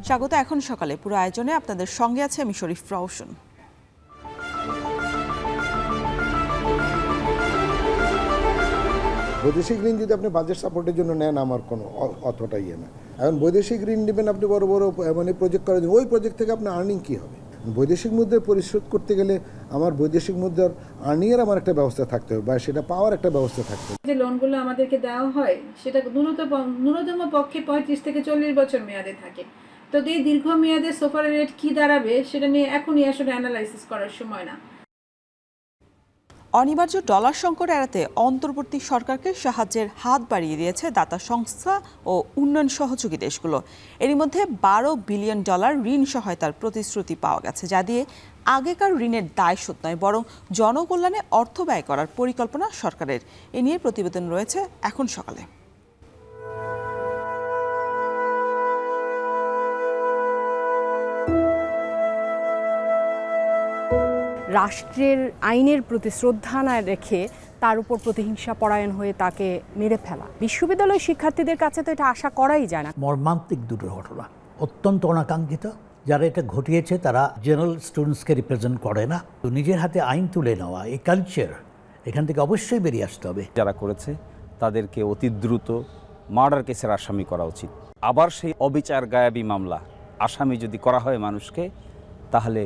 স্বাগত এখন সকালে পুরো আয়োজনে আপনাদের সঙ্গে আছে আমি শরীফ রওশন। বৈদেশিক ঋণ যদি আপনি বাজেট সাপোর্টের জন্য নেন আমার কোনো অতটা ইয়ে না। এখন বৈদেশিক ঋণ নেবেন আপনি বড় বড় মানে প্রজেক্ট করার জন্য, ওই প্রজেক্ট থেকে আপনার আর্নিং কী হবে? বৈদেশিক মুদ্রা পরিশোধ করতে গেলে আমার বৈদেশিক মুদ্রার আর্নিংয়ের আমার একটা ব্যবস্থা থাকতে হবে বা সেটা পাওয়ার একটা ব্যবস্থা থাকতে হবে। যে লোনগুলো আমাদেরকে দেওয়া হয় সেটা ন্যূনতম পক্ষে 35 থেকে 40 বছর মেয়াদে থাকে। তো এই দীর্ঘমেয়াদে সোফারের রেট কী দাঁড়াবে সেটা নিয়ে এখনই আসলে অ্যানালাইসিস করার সময় না। অনিবার্য ডলার সংকট এড়াতে অন্তর্বর্তী সরকারকে সাহায্যের হাত বাড়িয়ে দিয়েছে দাতা সংস্থা ও উন্নয়ন সহযোগী দেশগুলো। এরই মধ্যে $12 বিলিয়ন ঋণ সহায়তার প্রতিশ্রুতি পাওয়া গেছে, যা দিয়ে আগেকার ঋণের দায় শোধ নয় বরং জনকল্যাণে অর্থ ব্যয় করার পরিকল্পনা সরকারের। এ নিয়ে প্রতিবেদন রয়েছে এখন সকালে। রাষ্ট্রের আইনের প্রতি শ্রদ্ধা না রেখে তার উপর প্রতিহিংসা পরায়ণ হয়ে তাকে মেরে ফেলা, বিশ্ববিদ্যালয় শিক্ষার্থীদের কাছে তো এটা আশা করাই যায় না। মর্মান্তিক দুটো ঘটনা, অত্যন্ত অনাকাঙ্ক্ষিত। যারা এটা ঘটিয়েছে তারা জেনারেল স্টুডেন্টসকে রিপ্রেজেন্ট করে না। তো নিজের হাতে আইন তুলে নেওয়া, এই কালচার এখান থেকে অবশ্যই বেরিয়ে আসতে হবে। যারা করেছে তাদেরকে অতি দ্রুত মার্ডার কেসের আসামি করা উচিত। আবার সেই অবিচার গায়াবী মামলা আসামি যদি করা হয় মানুষকে, তাহলে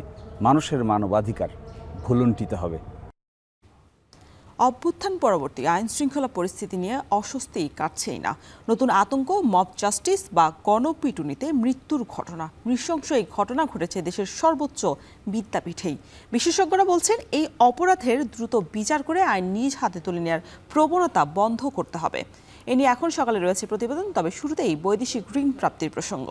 মানুষের মানবাধিকার ভুলুণ্ঠিত হবে। অভ্যুত্থান পরবর্তী আইন শৃঙ্খলা পরিস্থিতি নিয়ে অস্বস্তি কাটছেই না। নতুন আতঙ্ক মব জাস্টিস বা গণপিটুনিতে মৃত্যুর ঘটনা। নৃশংস এই ঘটনা ঘটেছে দেশের সর্বোচ্চ বিদ্যাপীঠেই। বিশেষজ্ঞরা বলছেন এই অপরাধের দ্রুত বিচার করে আইন নিজ হাতে তুলে নেওয়ার প্রবণতা বন্ধ করতে হবে। এ নিয়ে এখন সকালে রয়েছে প্রতিবেদন, তবে শুরুতেই বৈদেশিক ঋণ প্রাপ্তির প্রসঙ্গ।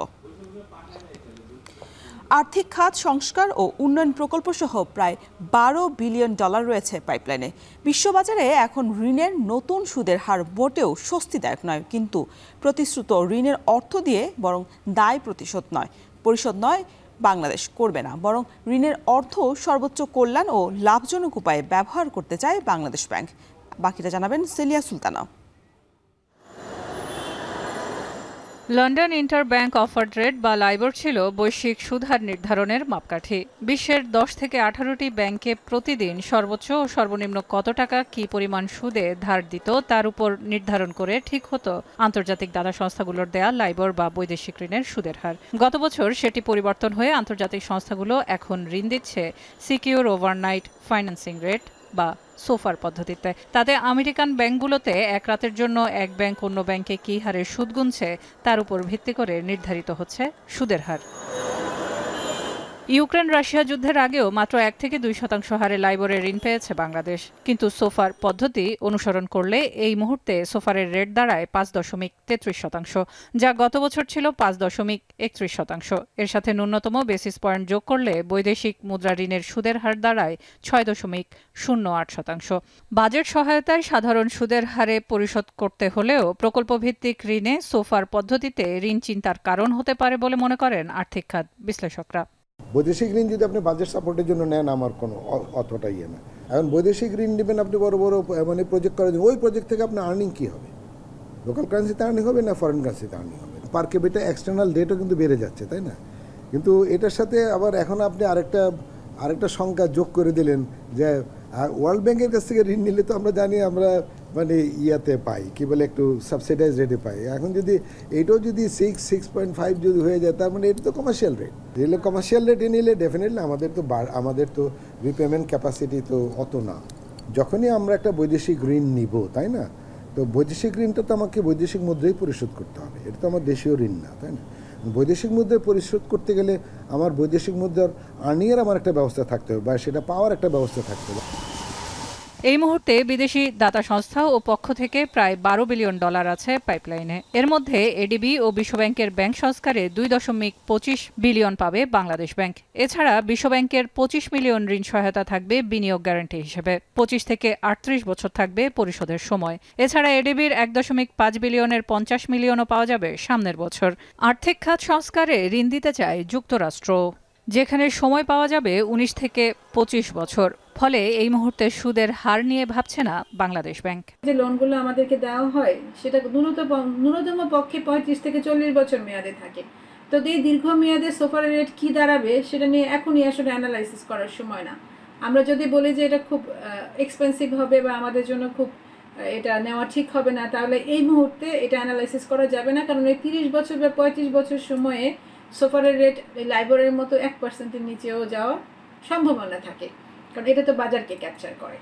আর্থিক খাত সংস্কার ও উন্নয়ন প্রকল্প সহ প্রায় $12 বিলিয়ন রয়েছে পাইপলাইনে। বিশ্ববাজারে এখন ঋণের নতুন সুদের হার মোটেও স্বস্তিদায়ক নয়, কিন্তু প্রতিশ্রুত ঋণের অর্থ দিয়ে বরং দায় পরিশোধ নয় বাংলাদেশ করবে না, বরং ঋণের অর্থ সর্বোচ্চ কল্যাণ ও লাভজনক উপায়ে ব্যবহার করতে চায় বাংলাদেশ ব্যাংক। বাকিটা জানাবেন সেলিয়া Sultana. London inter bank offered rate বা লাইবর ছিল বৈশ্বিক সুদহার নির্ধারণের মাপকাঠি। বিশ্বের 10 থেকে 18টি ব্যাংকে প্রতিদিন সর্বোচ্চ ও সর্বনিম্ন কত টাকা কী পরিমাণ সুদে ধার দিত তার উপর নির্ধারণ করে ঠিক হতো আন্তর্জাতিক দাতা সংস্থাগুলোর দেয়া লাইবর বা বৈদেশিক ঋণের সুদের হার। গত বছর সেটি পরিবর্তন হয়ে আন্তর্জাতিক সংস্থাগুলো এখন ঋণ দিচ্ছে সিকিউর ওভারনাইট ফাইন্যান্সিং রেট বা সোফার পদ্ধতিতে। তাতে আমেরিকান ব্যাংকগুলোতে এক রাতের জন্য এক ব্যাংক অন্য ব্যাংকে কী হারে সুদ গুনছে তার উপর ভিত্তি করে নির্ধারিত হচ্ছে সুদের হার। ইউক্রেন রাশিয়া যুদ্ধের আগেও মাত্র 1 থেকে 2% হারে লাইবরে ঋণ পেয়েছে বাংলাদেশ, কিন্তু সোফার পদ্ধতি অনুসরণ করলে এই মুহূর্তে সোফারের রেট দাঁড়ায় 5.33%, যা গত বছর ছিল 5.31%। এর সাথে ন্যূনতম বেসিস পয়েন্ট যোগ করলে বৈদেশিক মুদ্রা ঋণের সুদের হার দাঁড়ায় 6.08%। বাজেট সহায়তায় সাধারণ সুদের হারে পরিশোধ করতে হলেও প্রকল্পভিত্তিক ঋণে সোফার পদ্ধতিতে ঋণ চিন্তার কারণ হতে পারে বলে মনে করেন আর্থিক খাত বিশ্লেষকরা। বৈদেশিক ঋণ যদি আপনি বাজেট সাপোর্টের জন্য নেন আমার কোনো অতটা ইয়ে না। এখন বৈদেশিক ঋণ নেবেন আপনি বড় বড় মানে প্রজেক্ট করার জন্য, ওই প্রজেক্ট থেকে আপনার আর্নিং কী হবে? লোকাল কারেন্সিতে আর্নিং হবে না ফরেন কারেন্সিতে আর্নিং হবে? পার ক্যাপিটা এক্সটার্নাল ডেটও কিন্তু বেড়ে যাচ্ছে, তাই না? কিন্তু এটার সাথে আবার এখন আপনি আরেকটা সংখ্যা যোগ করে দিলেন যে ওয়ার্ল্ড ব্যাংকের কাছ থেকে ঋণ নিলে তো আমরা জানি আমরা মানে ইয়াতে পাই, কি বলে একটু সাবসিডাইজ রেটে পাই। এখন যদি এটাও যদি 6.5 যদি হয়ে যায়, তার মানে এটা তো কমার্শিয়াল রেট। যেগুলো কমার্শিয়াল রেটে নিলে ডেফিনেটলি আমাদের তো রিপেমেন্ট ক্যাপাসিটি তো অত না। যখনই আমরা একটা বৈদেশিক ঋণ নিব, তাই না, তো বৈদেশিক ঋণটা তো আমাকে বৈদেশিক মুদ্রায় পরিশোধ করতে হবে। এটা তো আমার দেশীয় ঋণ না, তাই না? বৈদেশিক মুদ্রায় পরিশোধ করতে গেলে আমার বৈদেশিক মুদ্রার আর্নিংয়ের আমার একটা ব্যবস্থা থাকতে হবে বা সেটা পাওয়ার একটা ব্যবস্থা থাকতে হবে। এই মুহূর্তে বিদেশি দাতা সংস্থা ও পক্ষ থেকে প্রায় 12 বিলিয়ন ডলার আছে পাইপলাইনে। এর মধ্যে এডিবি ও বিশ্বব্যাংকের ব্যাংক সংস্কারে 2.25 বিলিয়ন পাবে বাংলাদেশ ব্যাংক। এছাড়া বিশ্বব্যাংকের 25 মিলিয়ন ঋণ সহায়তা থাকবে বিনিয়োগ গ্যারান্টি হিসেবে। 25 থেকে 38 বছর থাকবে পরিশোধের সময়। এছাড়া এডিবির 1.5 বিলিয়নের 50 মিলিয়নও পাওয়া যাবে সামনের বছর। আর্থিক খাত সংস্কারে ঋণ দিতে চায় যুক্তরাষ্ট্র, যেখানে সময় পাওয়া যাবে 19 থেকে 25 বছর। ফলে এই মুহূর্তে সুদের হার নিয়ে ভাবছে না বাংলাদেশ ব্যাংক। যে লোনগুলো আমাদেরকে দেওয়া হয় সেটা ন্যূনতম পক্ষে 35 থেকে 40 বছর মেয়াদে থাকে। তো এই দীর্ঘমেয়াদে সোফার রেট কি দাঁড়াবে সেটা নিয়ে এখনই আসলে অ্যানালাইসিস করার সময় না। আমরা যদি বলি যে এটা খুব এক্সপেন্সিভ হবে বা আমাদের জন্য খুব এটা নেওয়া ঠিক হবে না, তাহলে এই মুহূর্তে এটা অ্যানালাইসিস করা যাবে না, কারণ এই 30 বছর বা 35 বছর সময়ে সোফারের রেট লাইবরের মতো 1%-এর নিচেও যাওয়ার সম্ভাবনা থাকে, কারণ এটা তো বাজারকে ক্যাপচার করে।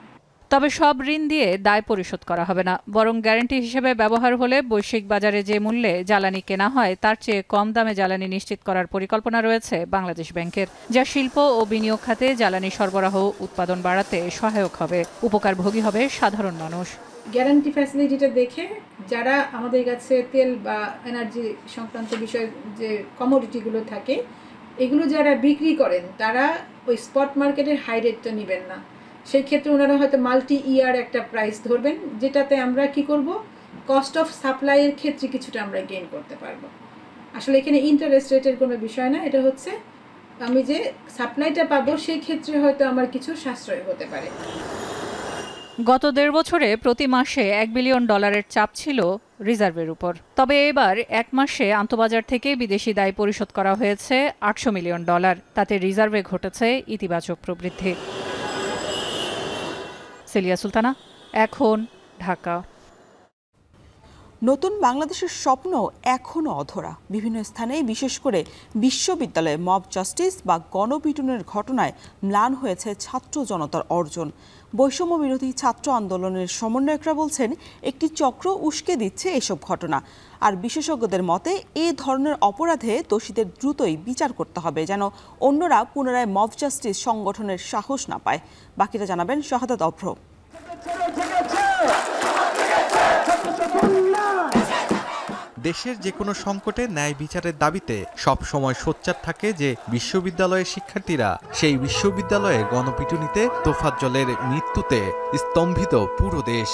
তবে সব ঋণ দিয়ে দায় পরিশোধ করা হবে না, বরং গ্যারান্টি হিসেবে ব্যবহার হলে বৈশ্বিক বাজারে যে মূল্যে জ্বালানি কেনা হয় তার চেয়ে কম দামে জ্বালানি নিশ্চিত করার পরিকল্পনা রয়েছে বাংলাদেশ ব্যাংকের, যা শিল্প ও বিনিয়োগ খাতে জ্বালানি সরবরাহ উৎপাদন বাড়াতে সহায়ক হবে। উপকারভোগী হবে সাধারণ মানুষ। গ্যারান্টি ফ্যাসিলিটিটা দেখে যারা আমাদের কাছে তেল বা এনার্জি সংক্রান্ত বিষয় যে কমোডিটিগুলো থাকে এগুলো যারা বিক্রি করেন তারা ওই স্পট মার্কেটের হাই রেটটা নেবেন না। সেই ক্ষেত্রে ওনারা হয়তো মাল্টি ইয়ার একটা প্রাইস ধরবেন, যেটাতে আমরা কি করব, কস্ট অফ সাপ্লাইয়ের ক্ষেত্রে কিছুটা আমরা গেইন করতে পারবো। আসলে এখানে ইন্টারেস্ট রেটের কোনো বিষয় না, এটা হচ্ছে আমি যে সাপ্লাইটা পাবো সেই ক্ষেত্রে হয়তো আমার কিছু সাশ্রয় হতে পারে। গত 1.5 বছরে প্রতি মাসে $1 বিলিয়ন চাপ ছিল রিজার্ভের উপর। তবে এবার এক মাসে আন্তঃবাজার থেকে বিদেশি দায় পরিশোধ করা হয়েছে $800 মিলিয়ন। তাতে রিজার্ভে ঘটেছে ইতিবাচক প্রবৃদ্ধি। সেলিয়া সুলতানা, এখন, ঢাকা। নতুন বাংলাদেশের স্বপ্ন এখনও অধরা। বিভিন্ন স্থানে, বিশেষ করে বিশ্ববিদ্যালয়ে মব জাস্টিস বা গণপিটুনের ঘটনায় ম্লান হয়েছে ছাত্র জনতার অর্জন। বৈষম্য বিরোধী ছাত্র আন্দোলনের সমন্বয়করা বলছেন একটি চক্র উস্কে দিচ্ছে এসব ঘটনা। আর বিশেষজ্ঞদের মতে এ ধরনের অপরাধে দোষীদের দ্রুতই বিচার করতে হবে, যেন অন্যরা পুনরায় মব জাস্টিস সংগঠনের সাহস না পায়। বাকিটা জানাবেন শাহাদাত অভ্র। দেশের যে কোনো সংকটে ন্যায় বিচারের দাবিতে সব সময় সোচ্চার থাকে যে বিশ্ববিদ্যালয়ের শিক্ষার্থীরা, সেই বিশ্ববিদ্যালয়ে গণপিটুনিতে তোফাজ্জলের মৃত্যুতে স্তম্ভিত পুরো দেশ।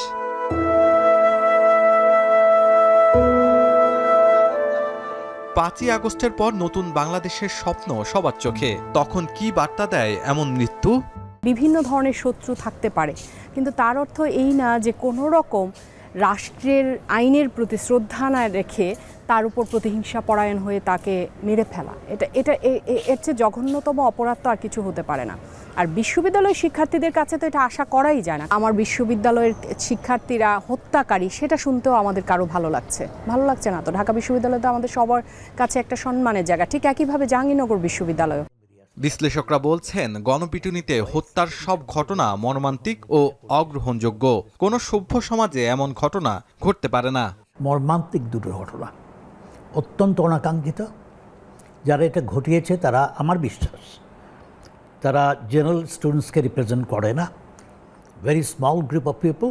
পাঁচই আগস্টের পর নতুন বাংলাদেশের স্বপ্ন সবার চোখে। তখন কি বার্তা দেয় এমন মৃত্যু? বিভিন্ন ধরনের শত্রু থাকতে পারে, কিন্তু তার অর্থ এই না যে কোনো রকম রাষ্ট্রের আইনের প্রতি শ্রদ্ধা না রেখে তার উপর প্রতিহিংসা পরায়ণ হয়ে তাকে মেরে ফেলা। এটা এর চেয়ে জঘন্যতম অপরাধ তো আর কিছু হতে পারে না। আর বিশ্ববিদ্যালয়ের শিক্ষার্থীদের কাছে তো এটা আশা করাই যায় না। আমার বিশ্ববিদ্যালয়ের শিক্ষার্থীরা হত্যাকারী, সেটা শুনতেও আমাদের কারো ভালো লাগছে না তো। ঢাকা বিশ্ববিদ্যালয় তো আমাদের সবার কাছে একটা সম্মানের জায়গা, ঠিক একইভাবে জাহাঙ্গীরনগর বিশ্ববিদ্যালয়। বিশ্লেষকরা বলছেন গণপিটুনিতে হত্যার সব ঘটনা মর্মান্তিক ও অগ্রহণযোগ্য। কোনো সভ্য সমাজে এমন ঘটনা ঘটতে পারে না। মর্মান্তিক দুটো ঘটনা, অত্যন্ত অনাকাঙ্ক্ষিত। যারা এটা ঘটিয়েছে তারা, আমার বিশ্বাস, তারা জেনারেল স্টুডেন্টসকে রিপ্রেজেন্ট করে না, very small group of people.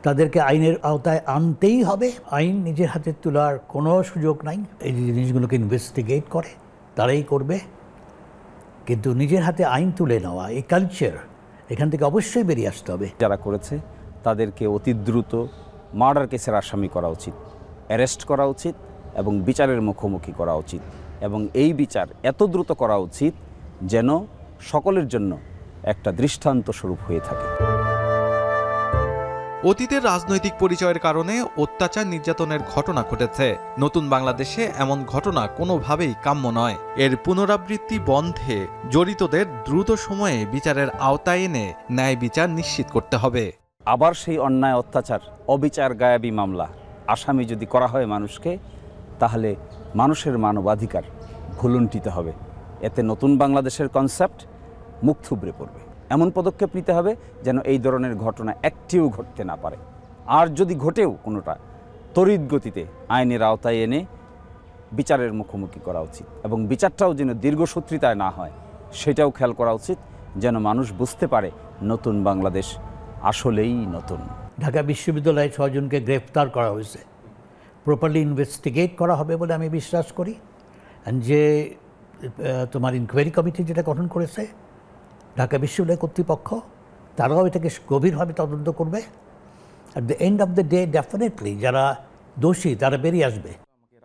তাদেরকে আইনের আওতায় আনতেই হবে। আইন নিজের হাতে তোলার কোনো সুযোগ নাই। এই জিনিসগুলোকে ইনভেস্টিগেট করে তারাই করবে, কিন্তু নিজের হাতে আইন তুলে নেওয়া, এই কালচার এখান থেকে অবশ্যই বেরিয়ে আসতে হবে। যারা করেছে তাদেরকে অতি দ্রুত মার্ডার কেসের আসামি করা উচিত, অ্যারেস্ট করা উচিত এবং বিচারের মুখোমুখি করা উচিত। এবং এই বিচার এত দ্রুত করা উচিত যেন সকলের জন্য একটা দৃষ্টান্ত স্বরূপ হয়ে থাকে। অতীতের রাজনৈতিক পরিচয়ের কারণে অত্যাচার নির্যাতনের ঘটনা ঘটেছে। নতুন বাংলাদেশে এমন ঘটনা কোনোভাবেই কাম্য নয়। এর পুনরাবৃত্তি বন্ধে জড়িতদের দ্রুত সময়ে বিচারের আওতায় এনে ন্যায় বিচার নিশ্চিত করতে হবে। আবার সেই অন্যায়, অত্যাচার, অবিচার গায়াবী মামলা আসামি যদি করা হয় মানুষকে, তাহলে মানুষের মানবাধিকার ভুলুণ্ঠিত হবে। এতে নতুন বাংলাদেশের কনসেপ্ট মুখ থুবড়ে পড়বে। এমন পদক্ষেপ নিতে হবে যেন এই ধরনের ঘটনা একটিও ঘটতে না পারে। আর যদি ঘটেও কোনোটা, তড়িৎ গতিতে আইনের আওতায় এনে বিচারের মুখোমুখি করা উচিত। এবং বিচারটাও যেন দীর্ঘসূত্রিতায় না হয় সেটাও খেয়াল করা উচিত, যেন মানুষ বুঝতে পারে নতুন বাংলাদেশ আসলেই নতুন। ঢাকা বিশ্ববিদ্যালয়ে 6 জনকে গ্রেফতার করা হয়েছে, প্রপারলি ইনভেস্টিগেট করা হবে বলে আমি বিশ্বাস করি। যে তোমার ইনকোয়ারি কমিটি যেটা গঠন করেছে ঢাকা বিশ্ববিদ্যালয় কর্তৃপক্ষ, তারাও এটাকে গভীরভাবে তদন্ত করবে। At the end of the day definitely যারা দোষী তারা বেরিয়ে আসবে।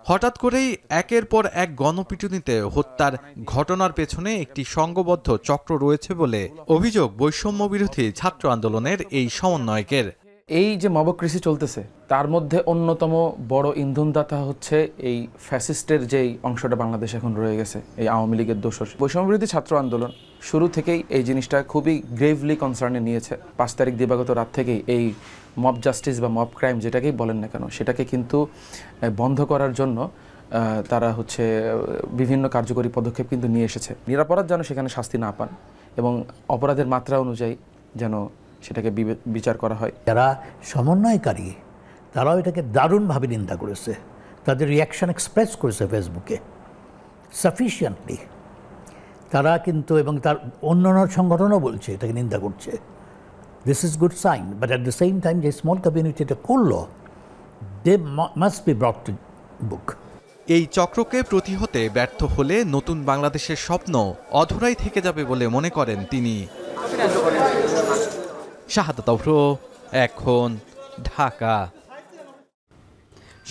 হঠাৎ করেই একের পর এক গণপিটুনিতে হত্যার ঘটনার পেছনে একটি সংঘবদ্ধ চক্র রয়েছে বলে অভিযোগ বৈষম্য বিরোধী ছাত্র আন্দোলনের এই সমন্বয়কের। এই যে মবক্রেসি চলতেছে তার মধ্যে অন্যতম বড় ইন্ধনদাতা হচ্ছে এই ফ্যাসিস্টের যেই অংশটা বাংলাদেশ এখন রয়ে গেছে, এই আওয়ামী লীগের দোসর। বৈষম্য বিরোধী ছাত্র আন্দোলন শুরু থেকেই এই জিনিসটা খুবই গ্রেভলি কনসার্নে নিয়েছে। 5 তারিখ দিবাগত রাত থেকেই এই মব জাস্টিস বা মব ক্রাইম যেটাকেই বলেন না কেন সেটাকে কিন্তু বন্ধ করার জন্য তারা হচ্ছে বিভিন্ন কার্যকরী পদক্ষেপ কিন্তু নিয়ে এসেছে। নিরপরাধ যেন সেখানে শাস্তি না পান এবং অপরাধের মাত্রা অনুযায়ী যেন সেটাকে বিচার করা হয়। যারা সমন্বয়কারী তারাও এটাকে দারুণভাবে নিন্দা করেছে, তাদের রিয়াকশন এক্সপ্রেস করেছে ফেসবুকে সাফিসিয়েন্টলি। তারা কিন্তু এবং তার অন্যান্য সংগঠনও বলছে এটাকে নিন্দা করছে। This is good sign, but at the same time যে স্মল কমিউনিটি এটা করলো, they must be brought to book. এই চক্রকে প্রতিহতে ব্যর্থ হলে নতুন বাংলাদেশের স্বপ্ন অধরাই থেকে যাবে বলে মনে করেন তিনি। শাহাদাত আফরো, এখন, ঢাকা।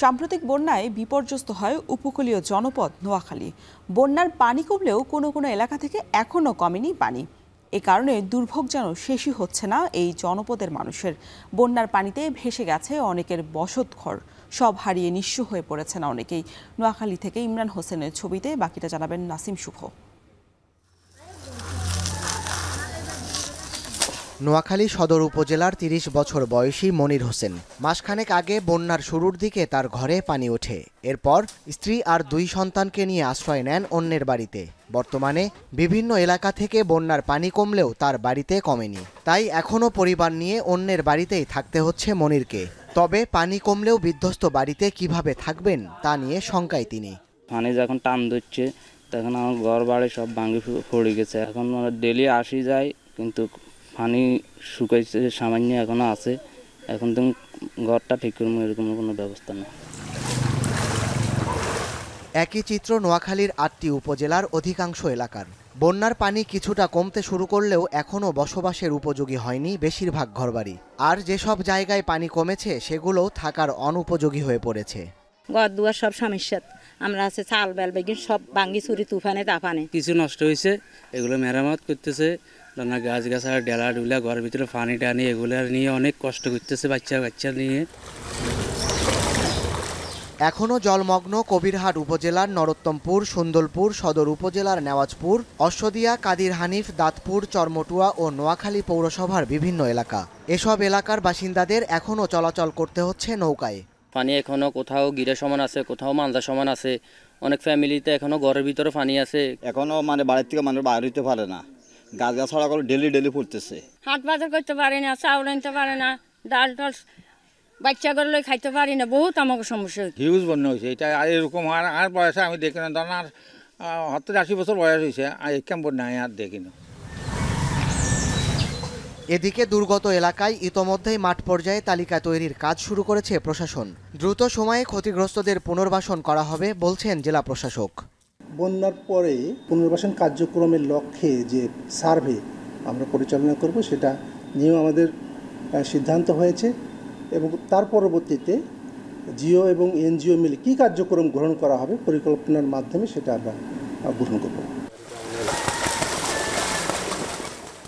সাম্প্রতিক বন্যায় বিপর্যস্ত হয় উপকূলীয় জনপদ নোয়াখালী। বন্যার পানি কমলেও কোনো কোনো এলাকা থেকে এখনও কমেনি পানি। এ কারণে দুর্ভোগ যেন শেষই হচ্ছে না এই জনপদের মানুষের। বন্যার পানিতে ভেসে গেছে অনেকের বসতঘর, সব হারিয়ে নিঃস্ব হয়ে পড়েছে না অনেকেই। নোয়াখালী থেকে ইমরান হোসেনের ছবিতে বাকিটা জানাবেন নাসিম শুভ। নোয়াখালী সদর উপজেলার 30 বছর বয়সী মনির হোসেন। মাসখানেক আগে বন্যার শুরুর দিকে তার ঘরে পানি ওঠে। এরপর স্ত্রী আর 2 সন্তানকে নিয়ে আশ্রয় নেন অন্যের বাড়িতে। বর্তমানে বিভিন্ন এলাকা থেকে বন্যার পানি কমলেও তার বাড়িতে কমেনি, তাই এখনও পরিবার নিয়ে অন্যের বাড়িতেই থাকতে হচ্ছে মনিরকে। তবে পানি কমলেও বিধ্বস্ত বাড়িতে কিভাবে থাকবেন তা নিয়ে শঙ্কায় তিনি। পানি যখন টান দিচ্ছে তখন আমার ঘর বাড়ি সব ভাঙে পড়ে গেছে। এখন ডেলি আসি যায়, কিন্তু পানি শুকাইছে সামান্য এখনো আছে। এখন তো ঘরটা ঠিক করবো এরকম কোনো ব্যবস্থা নেই। একই চিত্র নোয়াখালীর 8টি উপজেলার অধিকাংশ এলাকার। বন্যার পানি কিছুটা কমতে শুরু করলেও এখনও বসবাসের উপযোগী হয়নি বেশিরভাগ ঘরবাড়ি। আর যেসব জায়গায় পানি কমেছে সেগুলোও থাকার অনুপযোগী হয়ে পড়েছে। ঘর দুয়ার সব সমস্যা, আমরা আছে চাল বেল বেগিন সব ভাঙ্গি চুরি তুফানে তাফানে। কিছু নষ্ট হয়েছে, এগুলো মেরামত করতেছে। গাছ গাছার ডেলা ডুলা ঘরের ভিতরে পানি টানি এগুলো নিয়ে অনেক কষ্ট করতেছে বাচ্চা নিয়ে। এখনও জলমগ্ন কবিরহাট উপজেলার নরোত্তমপুর, সুন্দরপুর, সদর উপজেলার নেওয়াজপুর, অশ্বদিয়া, কাদির হানিফ, দাঁতপুর, চরমটুয়া ও নোয়াখালী পৌরসভার বিভিন্ন এলাকা। এসব এলাকার বাসিন্দাদের এখনও চলাচল করতে হচ্ছে নৌকায়। পানি এখনো কোথাও গিরা সমান আছে, কোথাও মালদা সমান আছে। অনেক ফ্যামিলিতে এখনো ঘরের ভিতরে পানি আছে। এখনো বাড়ির থেকে মানুষ বাইরে হইতে পারে না, গাছ গাছড়া করে ডেলি পড়তেছে। হাট বাজার করতে পারে না, চাউল আনতে পারে না, ডাল টাল বাচ্চা করলে খাইতে পারি না, বহুত আমাকে সমস্যা। হিউজ বন্যা হয়েছে, এটা এরকম আর বয়সে আমি দেখি না, ধরেন আর 70-80 বছর বয়স হয়েছে, আর এরকম বন্যা আর দেখি না। এদিকে দুর্গত এলাকায় ইতোমধ্যেই মাঠ পর্যায়ে তালিকা তৈরির কাজ শুরু করেছে প্রশাসন। দ্রুত সময়ে ক্ষতিগ্রস্তদের পুনর্বাসন করা হবে বলছেন জেলা প্রশাসক। বন্যার পরে পুনর্বাসন কার্যক্রমের লক্ষ্যে যে সার্ভে আমরা পরিচালনা করব সেটা নিয়েও আমাদের সিদ্ধান্ত হয়েছে এবং তার পরবর্তীতে জিও এবং এনজিও মিলে কী কার্যক্রম গ্রহণ করা হবে পরিকল্পনার মাধ্যমে সেটা আমরা গ্রহণ করব।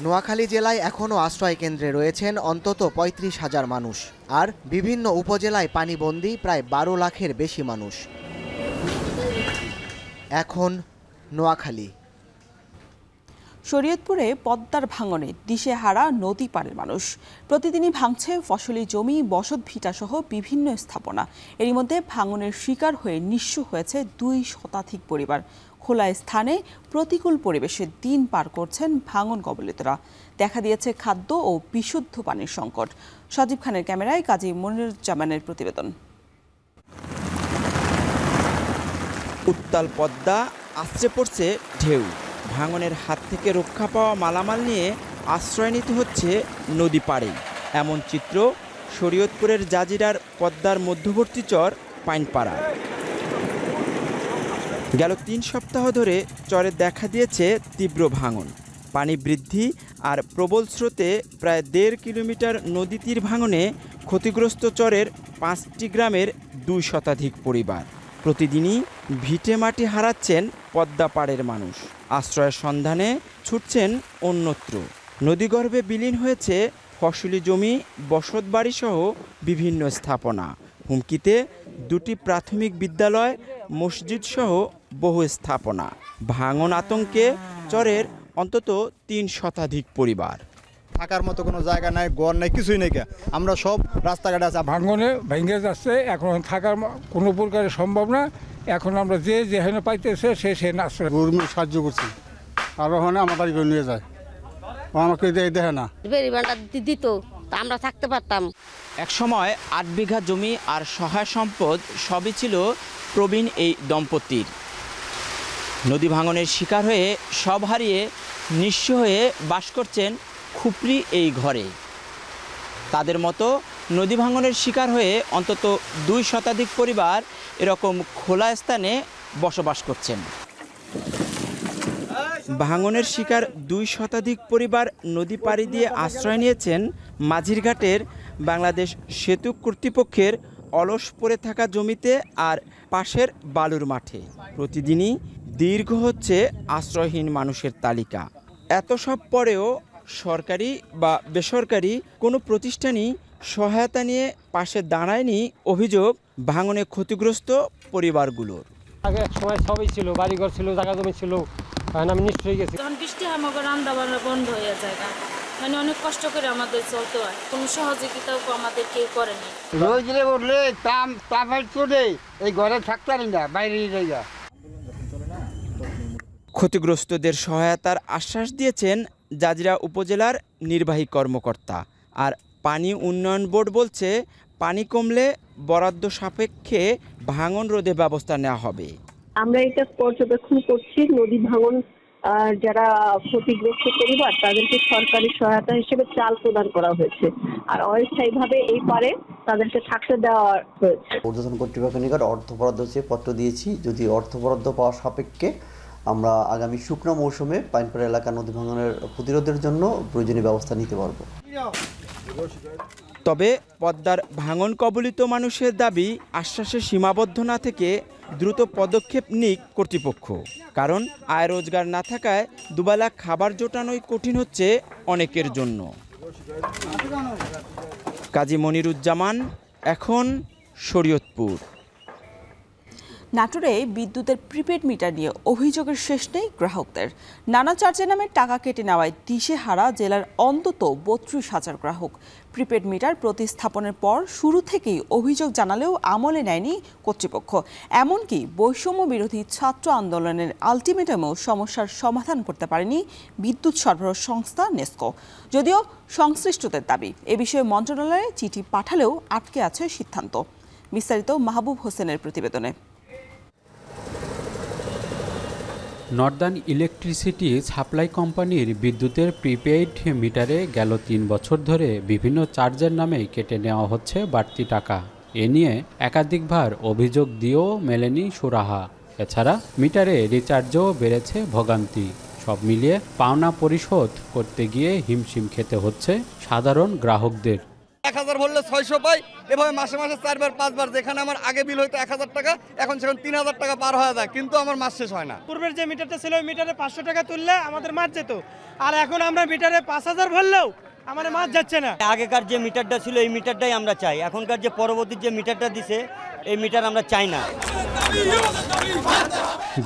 নোয়াখালী জেলায় এখনও আশ্রয় কেন্দ্রে রয়েছেন অন্তত 35,000 মানুষ, আর বিভিন্ন উপজেলায় পানিবন্দী প্রায় 12 লাখের বেশি মানুষ। এখন নোয়াখালী। শরীয়তপুরে পদ্মার ভাঙনে দিশেহারা নদী পাড়ের মানুষ। প্রতিদিনই ভাঙছে ফসলি জমি, বসত ভিটা সহ বিভিন্ন স্থাপনা। এরই মধ্যে ভাঙনের শিকার হয়ে নিঃস্ব হয়েছে 2 শতাধিক পরিবার। খোলা স্থানে প্রতিকূল পরিবেশে দিন পার করছেন ভাঙন কবলিতরা। দেখা দিয়েছে খাদ্য ও বিশুদ্ধ পানির সংকট। সজীব খানের ক্যামেরায় কাজী মনিরুজ্জামানের প্রতিবেদন। উত্তাল পদ্মা, আছড়ে পড়ছে ঢেউ। ভাঙনের হাত থেকে রক্ষা পাওয়া মালামাল নিয়ে আশ্রয় নিতে হচ্ছে নদী পাড়ে। এমন চিত্র শরীয়তপুরের জাজিরার পদ্মার মধ্যবর্তী চর পাইনপাড়ায়। গেল ৩ সপ্তাহ ধরে চরে দেখা দিয়েছে তীব্র ভাঙন, পানি বৃদ্ধি আর প্রবল স্রোতে প্রায় ১.৫ কিলোমিটার নদী তীর ভাঙনে ক্ষতিগ্রস্ত চরের ৫টি গ্রামের ২ শতাধিক পরিবার। প্রতিদিনই ভিটে মাটি হারাচ্ছেন পদ্মাপাড়ের মানুষ, আশ্রয়ের সন্ধানে ছুটছেন অন্যত্র। নদীগর্ভে বিলীন হয়েছে ফসলি জমি, বসতবাড়িসহ বিভিন্ন স্থাপনা। হুমকিতে ২টি প্রাথমিক বিদ্যালয়, মসজিদসহ বহু স্থাপনা। ভাঙন আতঙ্কে চরের অন্তত ৩ শতাধিক পরিবার। থাকার মতো কোনো জায়গা নাই, ঘর নাই, কিছুই নেই। আমরা সব রাস্তাঘাটে আছি, ভাঙনে ভেঙে যাচ্ছে, এখন থাকার কোনো প্রকারে সম্ভব না। এখন আমরা যে যেখানে পাইতেছে সে আশ্রয় গভর্নমেন্ট সাহায্য করছি, আর ওখানে আমার বাড়ি করে নিয়ে যায়, ও আমাকে দেখে না। দিত আমরা থাকতে পারতাম। এক সময় ৮ বিঘা জমি আর সহায় সম্পদ সবই ছিল প্রবীণ এই দম্পতির। নদী ভাঙনের শিকার হয়ে সব হারিয়ে নিঃস্ব হয়ে বাস করছেন খুপরি এই ঘরে। তাদের মতো নদী ভাঙনের শিকার হয়ে অন্তত ২ শতাধিক পরিবার এরকম খোলা স্থানে বসবাস করছেন। ভাঙনের শিকার ২ শতাধিক পরিবার নদী পাড়ি দিয়ে আশ্রয় নিয়েছেন মাঝিরঘাটের বাংলাদেশ সেতু কর্তৃপক্ষের অলস পড়ে থাকা জমিতে আর পাশের বালুর মাঠে। প্রতিদিনই দীর্ঘ হচ্ছে আশ্রয়হীন মানুষের তালিকা। এত সব পরেও সরকারি বা বেসরকারি কোনো প্রতিষ্ঠানই সহায়তা নিয়ে পাশে দাঁড়ায়নি অভিযোগ ভাঙনে ক্ষতিগ্রস্ত পরিবারগুলোর। আগে এক সময় সবই ছিল, বাড়িঘর ছিল, জায়গা জমি ছিল, আমি নিশ্চয় হয়ে গেছি। যখন বৃষ্টি আমাকে রান্না বান্না বন্ধ হয়ে যায়, মানে অনেক কষ্ট করে আমাদের চলতে হয়, কোনো সহযোগিতাও আমাদের কেউ করেনি। রোজরে উঠলে তাপের চলে এই ঘরে থাকতে পারি না, বাইরে জায়গা। ক্ষতিগ্রস্তদের সহায়তার আশ্বাস দিয়েছেন জাজিরা উপজেলার নির্বাহী কর্মকর্তা। আর পানি উন্নয়ন বোর্ড বলছে পানি কমলে বরাদ্দ সাপেক্ষে ভাঙন রোধে ব্যবস্থা নেওয়া হবে। আমরা এটা পর্যবেক্ষণ করছি, নদী ভাঙন যারা ক্ষতিগ্রস্ত পরিবার তাদেরকে সরকারি সহায়তা হিসেবে চাল প্রদান করা হয়েছে, আর অস্থায়ীভাবে এই পারে তাদেরকে থাকতে দেওয়া হয়েছে। ঊর্ধ্বতন কর্তৃপক্ষের নিকট অর্থ বরাদ্দ চেয়ে পত্র দিয়েছি। যদি অর্থ বরাদ্দ পাওয়ার সাপেক্ষে আমরা আগামী শুকনো মৌসুমে পাইনপাড়া এলাকা নদী ভাঙনের প্রতিরোধের জন্য প্রয়োজনীয় ব্যবস্থা নিতে পারব। তবে পদ্মার ভাঙন কবলিত মানুষের দাবি আশ্বাসে সীমাবদ্ধ না থেকে দ্রুত পদক্ষেপ নিক কর্তৃপক্ষ। কারণ আয় রোজগার না থাকায় দুবেলা খাবার জোটানোই কঠিন হচ্ছে অনেকের জন্য। কাজী মনিরুজ্জামান, এখন শরীয়তপুর। নাটোরে বিদ্যুতের প্রিপেড মিটার নিয়ে অভিযোগের শেষ নেই গ্রাহকদের। নানা চার্জে নামে টাকা কেটে নেওয়ায় দিশেহারা জেলার অন্তত ৩২,০০০ গ্রাহক। প্রিপেড মিটার প্রতিস্থাপনের পর শুরু থেকেই অভিযোগ জানালেও আমলে নেয়নি কর্তৃপক্ষ। এমনকি বৈষম্য বিরোধী ছাত্র আন্দোলনের আলটিমেটামেও সমস্যার সমাধান করতে পারেনি বিদ্যুৎ সরবরাহ সংস্থা নেসকো। যদিও সংশ্লিষ্টদের দাবি এ বিষয়ে মন্ত্রণালয়ে চিঠি পাঠালেও আটকে আছে সিদ্ধান্ত। বিস্তারিত মাহবুব হোসেনের প্রতিবেদনে। নর্দার্ন ইলেকট্রিসিটি সাপ্লাই কোম্পানির বিদ্যুতের প্রিপেইড মিটারে গেল ৩ বছর ধরে বিভিন্ন চার্জের নামে কেটে নেওয়া হচ্ছে বাড়তি টাকা। এ নিয়ে একাধিকবার অভিযোগ দিয়েও মেলেনি সুরাহা। এছাড়া মিটারে রিচার্জও বেড়েছে ভোগান্তি। সব মিলিয়ে পাওনা পরিশোধ করতে গিয়ে হিমশিম খেতে হচ্ছে সাধারণ গ্রাহকদের। ১,০০০ ভরলে ৬০০ পাই, এভাবে মাসে মাসে ৪বার ৫বার, যেখানে আমার আগে বিল হয়তো ১,০০০ টাকা, এখন সেখানে ৩,০০০ টাকা পার হয়ে যায়, কিন্তু আমার মাস শেষ হয় না। পূর্বের যে মিটারটা ছিল ওই মিটারে ৫০০ টাকা তুললে আমাদের মাস যেত, আর এখন আমরা মিটারে ৫,০০০ ভরলেও আমাদের মাস যাচ্ছে না। আগেকার যে মিটারটা ছিল এই মিটারটাই আমরা চাই, এখনকার যে পরবর্তী যে মিটারটা দিছে এই মিটার আমরা চাই না।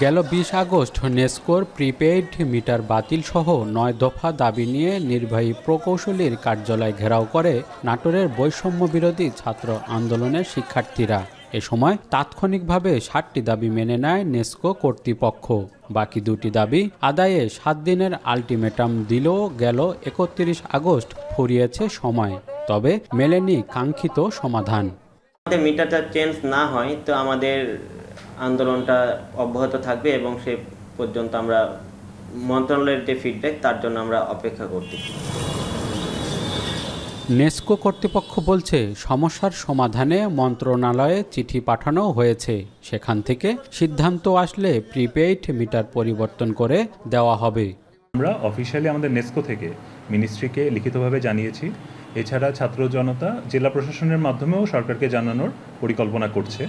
গেল ২০ আগস্ট নেসকোর প্রিপেইড মিটার বাতিল সহ ৯ দফা দাবি নিয়ে নির্বাহী প্রকৌশলীর কার্যালয় ঘেরাও করে নাটোরের বৈষম্য বিরোধী ছাত্র আন্দোলনের শিক্ষার্থীরা। এ সময় তাৎক্ষণিকভাবে ৭টি দাবি মেনে নেয় নেসকো কর্তৃপক্ষ। বাকি ২টি দাবি আদায়ে ৭ দিনের আলটিমেটাম দিলেও গেল ৩১ আগস্ট ফুরিয়েছে সময়, তবে মেলেনি কাঙ্ক্ষিত সমাধান। মিটারটা চেঞ্জ না হয় তো আমাদের আন্দোলনটা অব্যাহত থাকবে এবং সে পর্যন্ত আমরা মন্ত্রণালয়ের যে ফিডব্যাক তার জন্য আমরা অপেক্ষা করতেছি। নেসকো কর্তৃপক্ষ বলছে সমস্যার সমাধানে মন্ত্রণালয়ে চিঠি পাঠানো হয়েছে, সেখান থেকে সিদ্ধান্ত আসলে প্রিপেইড মিটার পরিবর্তন করে দেওয়া হবে। আমরা অফিসিয়ালি আমাদের নেসকো থেকে মিনিস্ট্রিকে লিখিতভাবে জানিয়েছি। এছাড়া ছাত্র জনতা জেলা প্রশাসনের মাধ্যমেও সরকারকে জানানোর পরিকল্পনা করছে।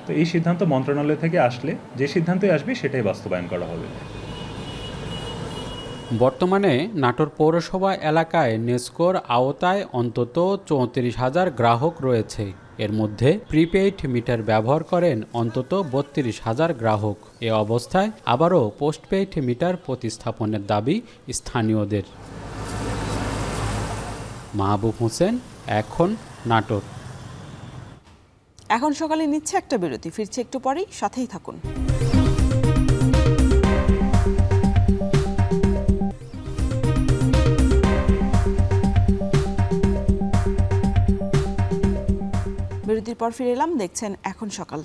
তো এই সিদ্ধান্ত মন্ত্রণালয় থেকে আসলে যে সিদ্ধান্তই আসবে সেটাই বাস্তবায়ন করা হবে। বর্তমানে নাটোর পৌরসভা এলাকায় নেসকোর আওতায় অন্তত ৩৪,০০০ গ্রাহক রয়েছে। এর মধ্যে প্রিপেইড মিটার ব্যবহার করেন অন্তত ৩২,০০০ গ্রাহক। এ অবস্থায় আবারও পোস্টপেইড মিটার প্রতিস্থাপনের দাবি স্থানীয়দের। মাহবুব হোসেন, এখন নাটোর। এখন সকালে নিচ্ছে একটা বিরতি, ফিরছে একটু পরেই, সাথেই থাকুন। বিরতির পর ফিরে এলাম, দেখছেন এখন সকাল।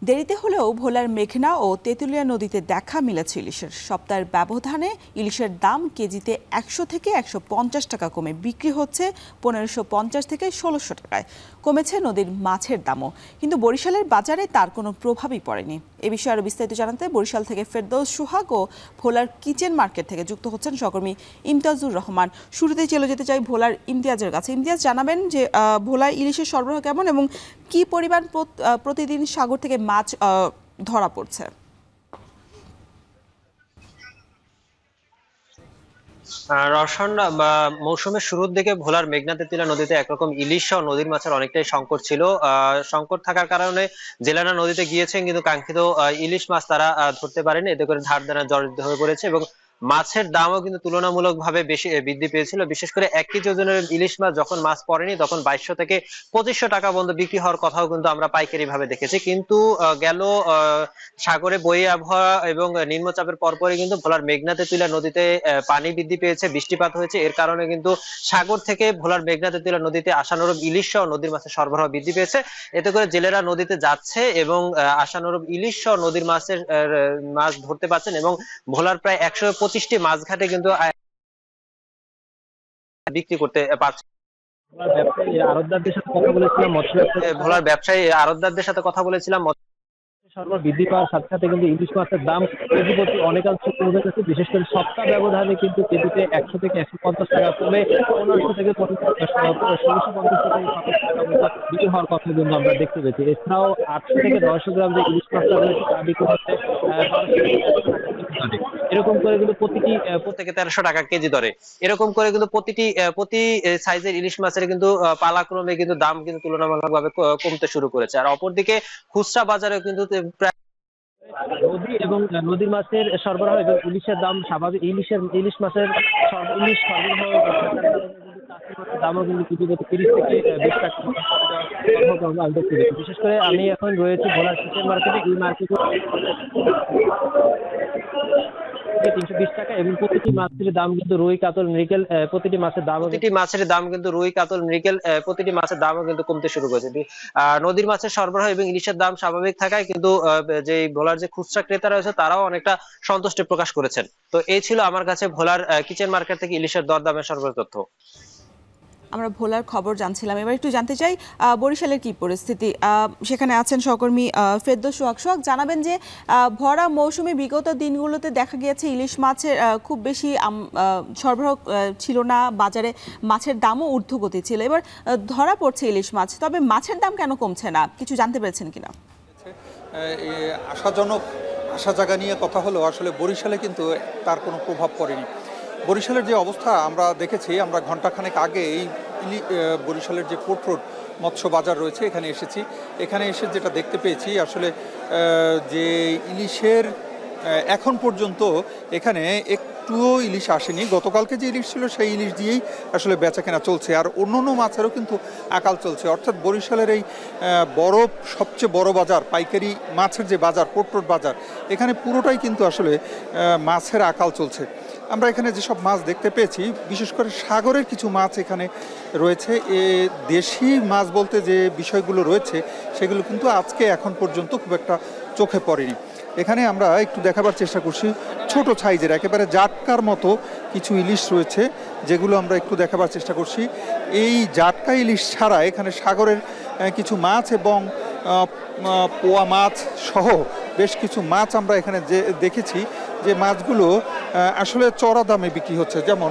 দেরিতে হলেও ভোলার মেঘনা ও তেঁতুলিয়া নদীতে দেখা মিলেছে ইলিশের। সপ্তাহের ব্যবধানে ইলিশের দাম কেজিতে ১০০ থেকে ১৫০ টাকা কমে বিক্রি হচ্ছে ১৫৫০ থেকে ১৬০০ টাকায়। কমেছে নদীর মাছের দামও, কিন্তু বরিশালের বাজারে তার কোনো প্রভাবই পড়েনি। এ বিষয়ে আরও বিস্তারিত জানাতে বরিশাল থেকে ফেরদৌস সোহাগ ও ভোলার কিচেন মার্কেট থেকে যুক্ত হচ্ছেন সহকর্মী ইমতিয়াজুর রহমান। শুরুতেই চলে যেতে চাই ভোলার ইমতিয়াজের কাছে। ইমতিয়াজ, জানাবেন যে ভোলায় ইলিশের সরবরাহ কেমন এবং কি পরিমাণ প্রতিদিন সাগর থেকে মাছ ধরা পড়ছে? রওশন, মৌসুমের শুরুর দিকে ভোলার মেঘনা তেঁতুলিয়া নদীতে একরকম ইলিশ সহ নদীর মাছের অনেকটাই সংকট ছিল। সংকট থাকার কারণে জেলেরা নদীতে গিয়েছেন, কিন্তু কাঙ্ক্ষিত ইলিশ মাছ তারা ধরতে পারেনি। এতে করে ধার দেনা জর্জরিত হয়ে পড়েছে এবং মাছের দামও কিন্তু তুলনামূলকভাবে বেশি বৃদ্ধি পেয়েছিল। বিশেষ করে ১ কেজি ওজনের ইলিশ মাছ যখন মাছ পড়েনি তখন ২২০০ থেকে ২৫০০ টাকা পর্যন্ত বিক্রি হওয়ার কথাও কিন্তু আমরা পাইকারি ভাবে দেখেছি। কিন্তু গেল সাগরে বয়ে আবহাওয়া এবং নিম্নচাপের পরপরই কিন্তু ভোলার মেঘনা তেঁতুলিয়া নদীতে পানি বৃদ্ধি পেয়েছে, বৃষ্টিপাত হয়েছে। এর কারণে কিন্তু সাগর থেকে ভোলার মেঘনা তেঁতুলিয়া নদীতে আশানুরূপ ইলিশ সহ নদীর মাছের সরবরাহ বৃদ্ধি পেয়েছে। এতে করে জেলেরা নদীতে যাচ্ছে এবং আশানুরূপ ইলিশ সহ নদীর মাছ ধরতে পারছেন এবং ভোলার প্রায় ১২৫টি মাছ ঘাটে কিন্তু বিক্রি করতে পারছে। ভোলার ব্যবসায়ী আড়তদারদের সাথে কথা বলেছিলাম। সরবরাহ বৃদ্ধি পাওয়ার সাথে সাথে কিন্তু ইলিশ মাছের দাম কেজি প্রতি অনেকাংশ কমে গেছে। বিশেষ করে সপ্তাহ ব্যবধানে কিন্তু কেজিতে ১০০ থেকে ১৫০ টাকা কমে ১৫০০ থেকে ১৬৫০ টাকা বিক্রি হওয়ার কথা কিন্তু আমরা দেখতে পেয়েছি। এছাড়াও ৮০০ থেকে ৯০০ গ্রাম যে ইলিশ মাছটা রয়েছে তা বিক্রি হচ্ছে এরকম করে কিন্তু প্রত্যেকে ১৩০০ টাকা কেজি দরে। এরকম করে কিন্তু প্রতি সাইজের ইলিশ মাছের কিন্তু পালাক্রমে কিন্তু দাম কিন্তু তুলনামূলকভাবে কমতে শুরু করেছে। আর অপরদিকে খুচরা বাজারে কিন্তু নদী এবং নদীর মাছের সরবরাহ এবং ইলিশের দাম স্বাভাবিক। ইলিশ মাছের সরবরাহ দামও কিন্তু কেজি প্রতি ৩০ থেকে ২০ টাকা। বিশেষ করে আমি এখন রয়েছি ভোলার কিচেন মার্কেটে। এই মার্কেটে ৩২০ টাকা এবং প্রতিটি মাছের দাম কিন্তু রুই, কাতল, মৃগেল প্রতিটি মাছের দাম কিন্তু রুই, কাতল, মৃগেল প্রতিটি মাছের দামও কিন্তু কমতে শুরু করেছে। নদীর মাছের সরবরাহ এবং ইলিশের দাম স্বাভাবিক থাকায় কিন্তু যে ভোলার যে খুচরা ক্রেতা রয়েছে তারাও অনেকটা সন্তুষ্টি প্রকাশ করেছেন। তো এই ছিল আমার কাছে ভোলার কিচেন মার্কেট থেকে ইলিশের দরদামের সর্বোচ্চ তথ্য। আমরা ভোলার খবর জানছিলাম, এবার একটু জানতে চাই বরিশালের কি পরিস্থিতি। সেখানে আছেন সহকর্মী ফেরদৌস সোহাগ। জানাবেন যে ভরা মৌসুমে বিগত দিনগুলোতে দেখা গিয়েছে ইলিশ মাছের খুব বেশি সরবরাহ ছিল না, বাজারে মাছের দামও ঊর্ধ্বগতি ছিল। এবার ধরা পড়ছে ইলিশ মাছ, তবে মাছের দাম কেন কমছে না, কিছু জানতে পেরেছেন কিনা? আশাজনক আশা জায়গা নিয়ে কথা হলো, আসলে বরিশালে কিন্তু তার কোনো প্রভাব পড়েনি। বরিশালের যে অবস্থা আমরা দেখেছি, আমরা ঘণ্টাখানেক আগে এই বরিশালের যে পোর্ট রোড মৎস্য বাজার রয়েছে এখানে এসেছি। এখানে এসে যেটা দেখতে পেয়েছি আসলে যে ইলিশের এখন পর্যন্ত এখানে একটুও ইলিশ আসেনি। গতকালকে যে ইলিশ ছিল সেই ইলিশ দিয়েই আসলে বেচাকেনা চলছে। আর অন্য মাছেরও কিন্তু আকাল চলছে। অর্থাৎ বরিশালের এই সবচেয়ে বড় বাজার, পাইকারি মাছের যে বাজার, পোর্ট রোড বাজার, এখানে পুরোটাই কিন্তু আসলে মাছের আকাল চলছে। আমরা এখানে যেসব মাছ দেখতে পেয়েছি, বিশেষ করে সাগরের কিছু মাছ এখানে রয়েছে। দেশি মাছ বলতে যে বিষয়গুলো রয়েছে সেগুলো কিন্তু আজকে এখন পর্যন্ত খুব একটা চোখে পড়েনি। এখানে আমরা একটু দেখাবার চেষ্টা করছি ছোট সাইজের একেবারে জাটকার মতো কিছু ইলিশ রয়েছে, যেগুলো আমরা একটু দেখাবার চেষ্টা করছি। এই জাটকা ইলিশ ছাড়া এখানে সাগরের কিছু মাছ এবং পোয়া মাছ সহ বেশ কিছু মাছ আমরা এখানে যে দেখেছি, যে মাছগুলো আসলে চড়া দামে বিক্রি হচ্ছে। যেমন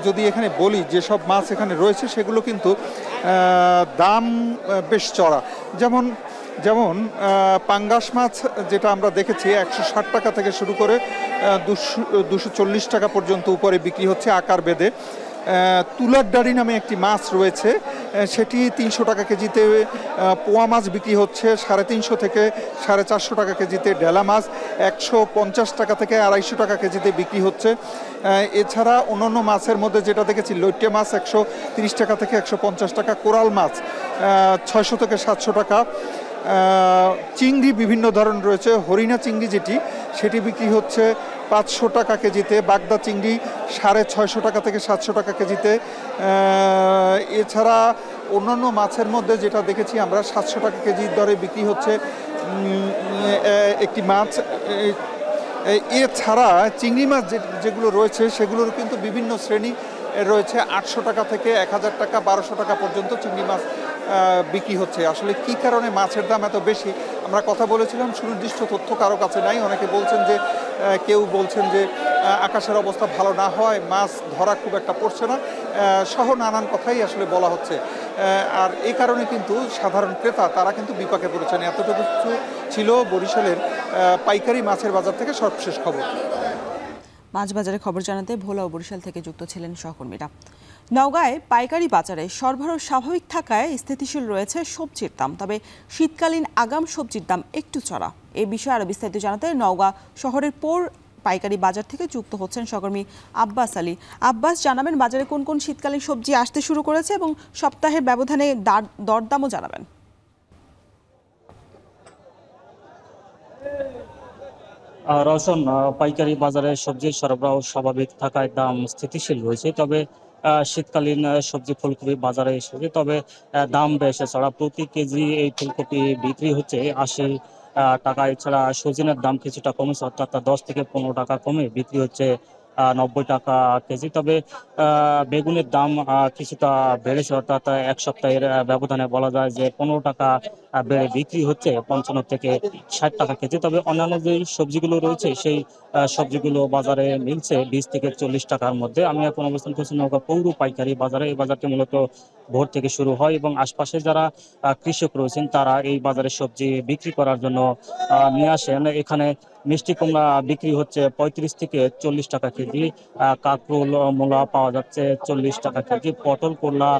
যদি এখানে বলি যেসব মাছ এখানে রয়েছে সেগুলো কিন্তু দাম বেশ চড়া। যেমন পাঙ্গাস মাছ যেটা আমরা দেখেছি 160 টাকা থেকে শুরু করে 240 টাকা পর্যন্ত উপরে বিক্রি হচ্ছে আকার বেঁধে। তুলার ডাড়ি নামে একটি মাছ রয়েছে, সেটি 300 টাকা কেজিতে পোয়া মাছ বিক্রি হচ্ছে, 350 থেকে 450 টাকা কেজিতে। ডেলা মাছ 150 টাকা থেকে 250 টাকা কেজিতে বিক্রি হচ্ছে। এছাড়া অন্যান্য মাছের মধ্যে যেটা দেখেছি, লইট্টে মাছ 130 টাকা থেকে 150 টাকা, কোরাল মাছ 600 থেকে 700 টাকা, চিংড়ি বিভিন্ন ধরন রয়েছে। হরিণা চিংড়ি সেটি বিক্রি হচ্ছে 500 টাকা কেজিতে, বাগদা চিংড়ি 650 টাকা থেকে 700 টাকা কেজিতে। এছাড়া অন্যান্য মাছের মধ্যে যেটা দেখেছি আমরা 700 টাকা কেজির দরে বিক্রি হচ্ছে একটি মাছ। এছাড়া চিংড়ি মাছ যেগুলো রয়েছে সেগুলোর কিন্তু বিভিন্ন শ্রেণী রয়েছে, 800 টাকা থেকে 1000 টাকা 1200 টাকা পর্যন্ত চিংড়ি মাছ বিক্রি হচ্ছে। আসলে কি কারণে মাছের দাম এত বেশি আমরা কথা বলেছিলাম, সুনির্দিষ্ট তথ্য কারো কাছে নাই। অনেকে বলছেন যে কেউ বলছেন যে আকাশের অবস্থা ভালো না হয় মাছ ধরা খুব একটা পড়ছে না, সহ নানান কথাই আসলে বলা হচ্ছে। আর এই কারণে কিন্তু সাধারণ ক্রেতা তারা কিন্তু বিপাকে পড়েছেন। এতটুকু ছিল বরিশালের পাইকারি মাছের বাজার থেকে সর্বশেষ খবর। মাছ বাজারে খবর জানাতে ভোলা ও বরিশাল থেকে যুক্ত ছিলেন সহকর্মীরা। নওগাঁয় পাইকারি বাজারে সরবরাহ স্বাভাবিক থাকায় স্থিতিশীল রয়েছে সবজির দাম, তবে শীতকালীন আগাম সবজির দাম একটু চড়া। এই বিষয়ে আরও বিস্তারিত জানাতে নওগাঁ শহরের পৌর পাইকারি বাজার থেকে যুক্ত হচ্ছেন সহকর্মী আব্বাস আলী। আব্বাস, জানাবেন বাজারে কোন কোন শীতকালীন সবজি আসতে শুরু করেছে এবং সপ্তাহের ব্যবধানে দরদামও জানাবেন। রওশন, পাইকারি বাজারে সবজির সরবরাহ স্বাভাবিক থাকায় দাম স্থিতিশীল রয়েছে, তবে শীতকালীন সবজি ফুলকপি বাজারে এসেছে, তবে দাম বেশ চড়া। প্রতি কেজি এই ফুলকপি বিক্রি হচ্ছে 80 টাকা। এছাড়া সজিনার দাম কিছুটা কমেছে, অর্থাৎ 10 থেকে 15 টাকা কমে বিক্রি হচ্ছে 90 টাকা কেজি। তবে বেগুনের দাম কিছুটা বেড়েছে, অর্থাৎ এক সপ্তাহের ব্যবধানে বলা যায় যে 15 টাকা বেড়ে বিক্রি হচ্ছে 55 থেকে 60 টাকা কেজি। তবে অন্যান্য যে সবজিগুলো রয়েছে সেই সবজিগুলো বাজারে মিলছে 20 থেকে 40 টাকার মধ্যে। আমি এখন অবস্থান করছি নওগাঁ পৌর পাইকারি বাজারে। এই বাজারটি মূলত ভোর থেকে শুরু হয় এবং আশপাশে যারা কৃষক রয়েছেন তারা এই বাজারে সবজি বিক্রি করার জন্য নিয়ে আসেন। এখানে মিষ্টি কুমড়া বিক্রি হচ্ছে 35 থেকে 40 টাকা কেজি, কাঁকরোল মূলা পাওয়া যাচ্ছে 40 টাকা কেজি, পটল করলা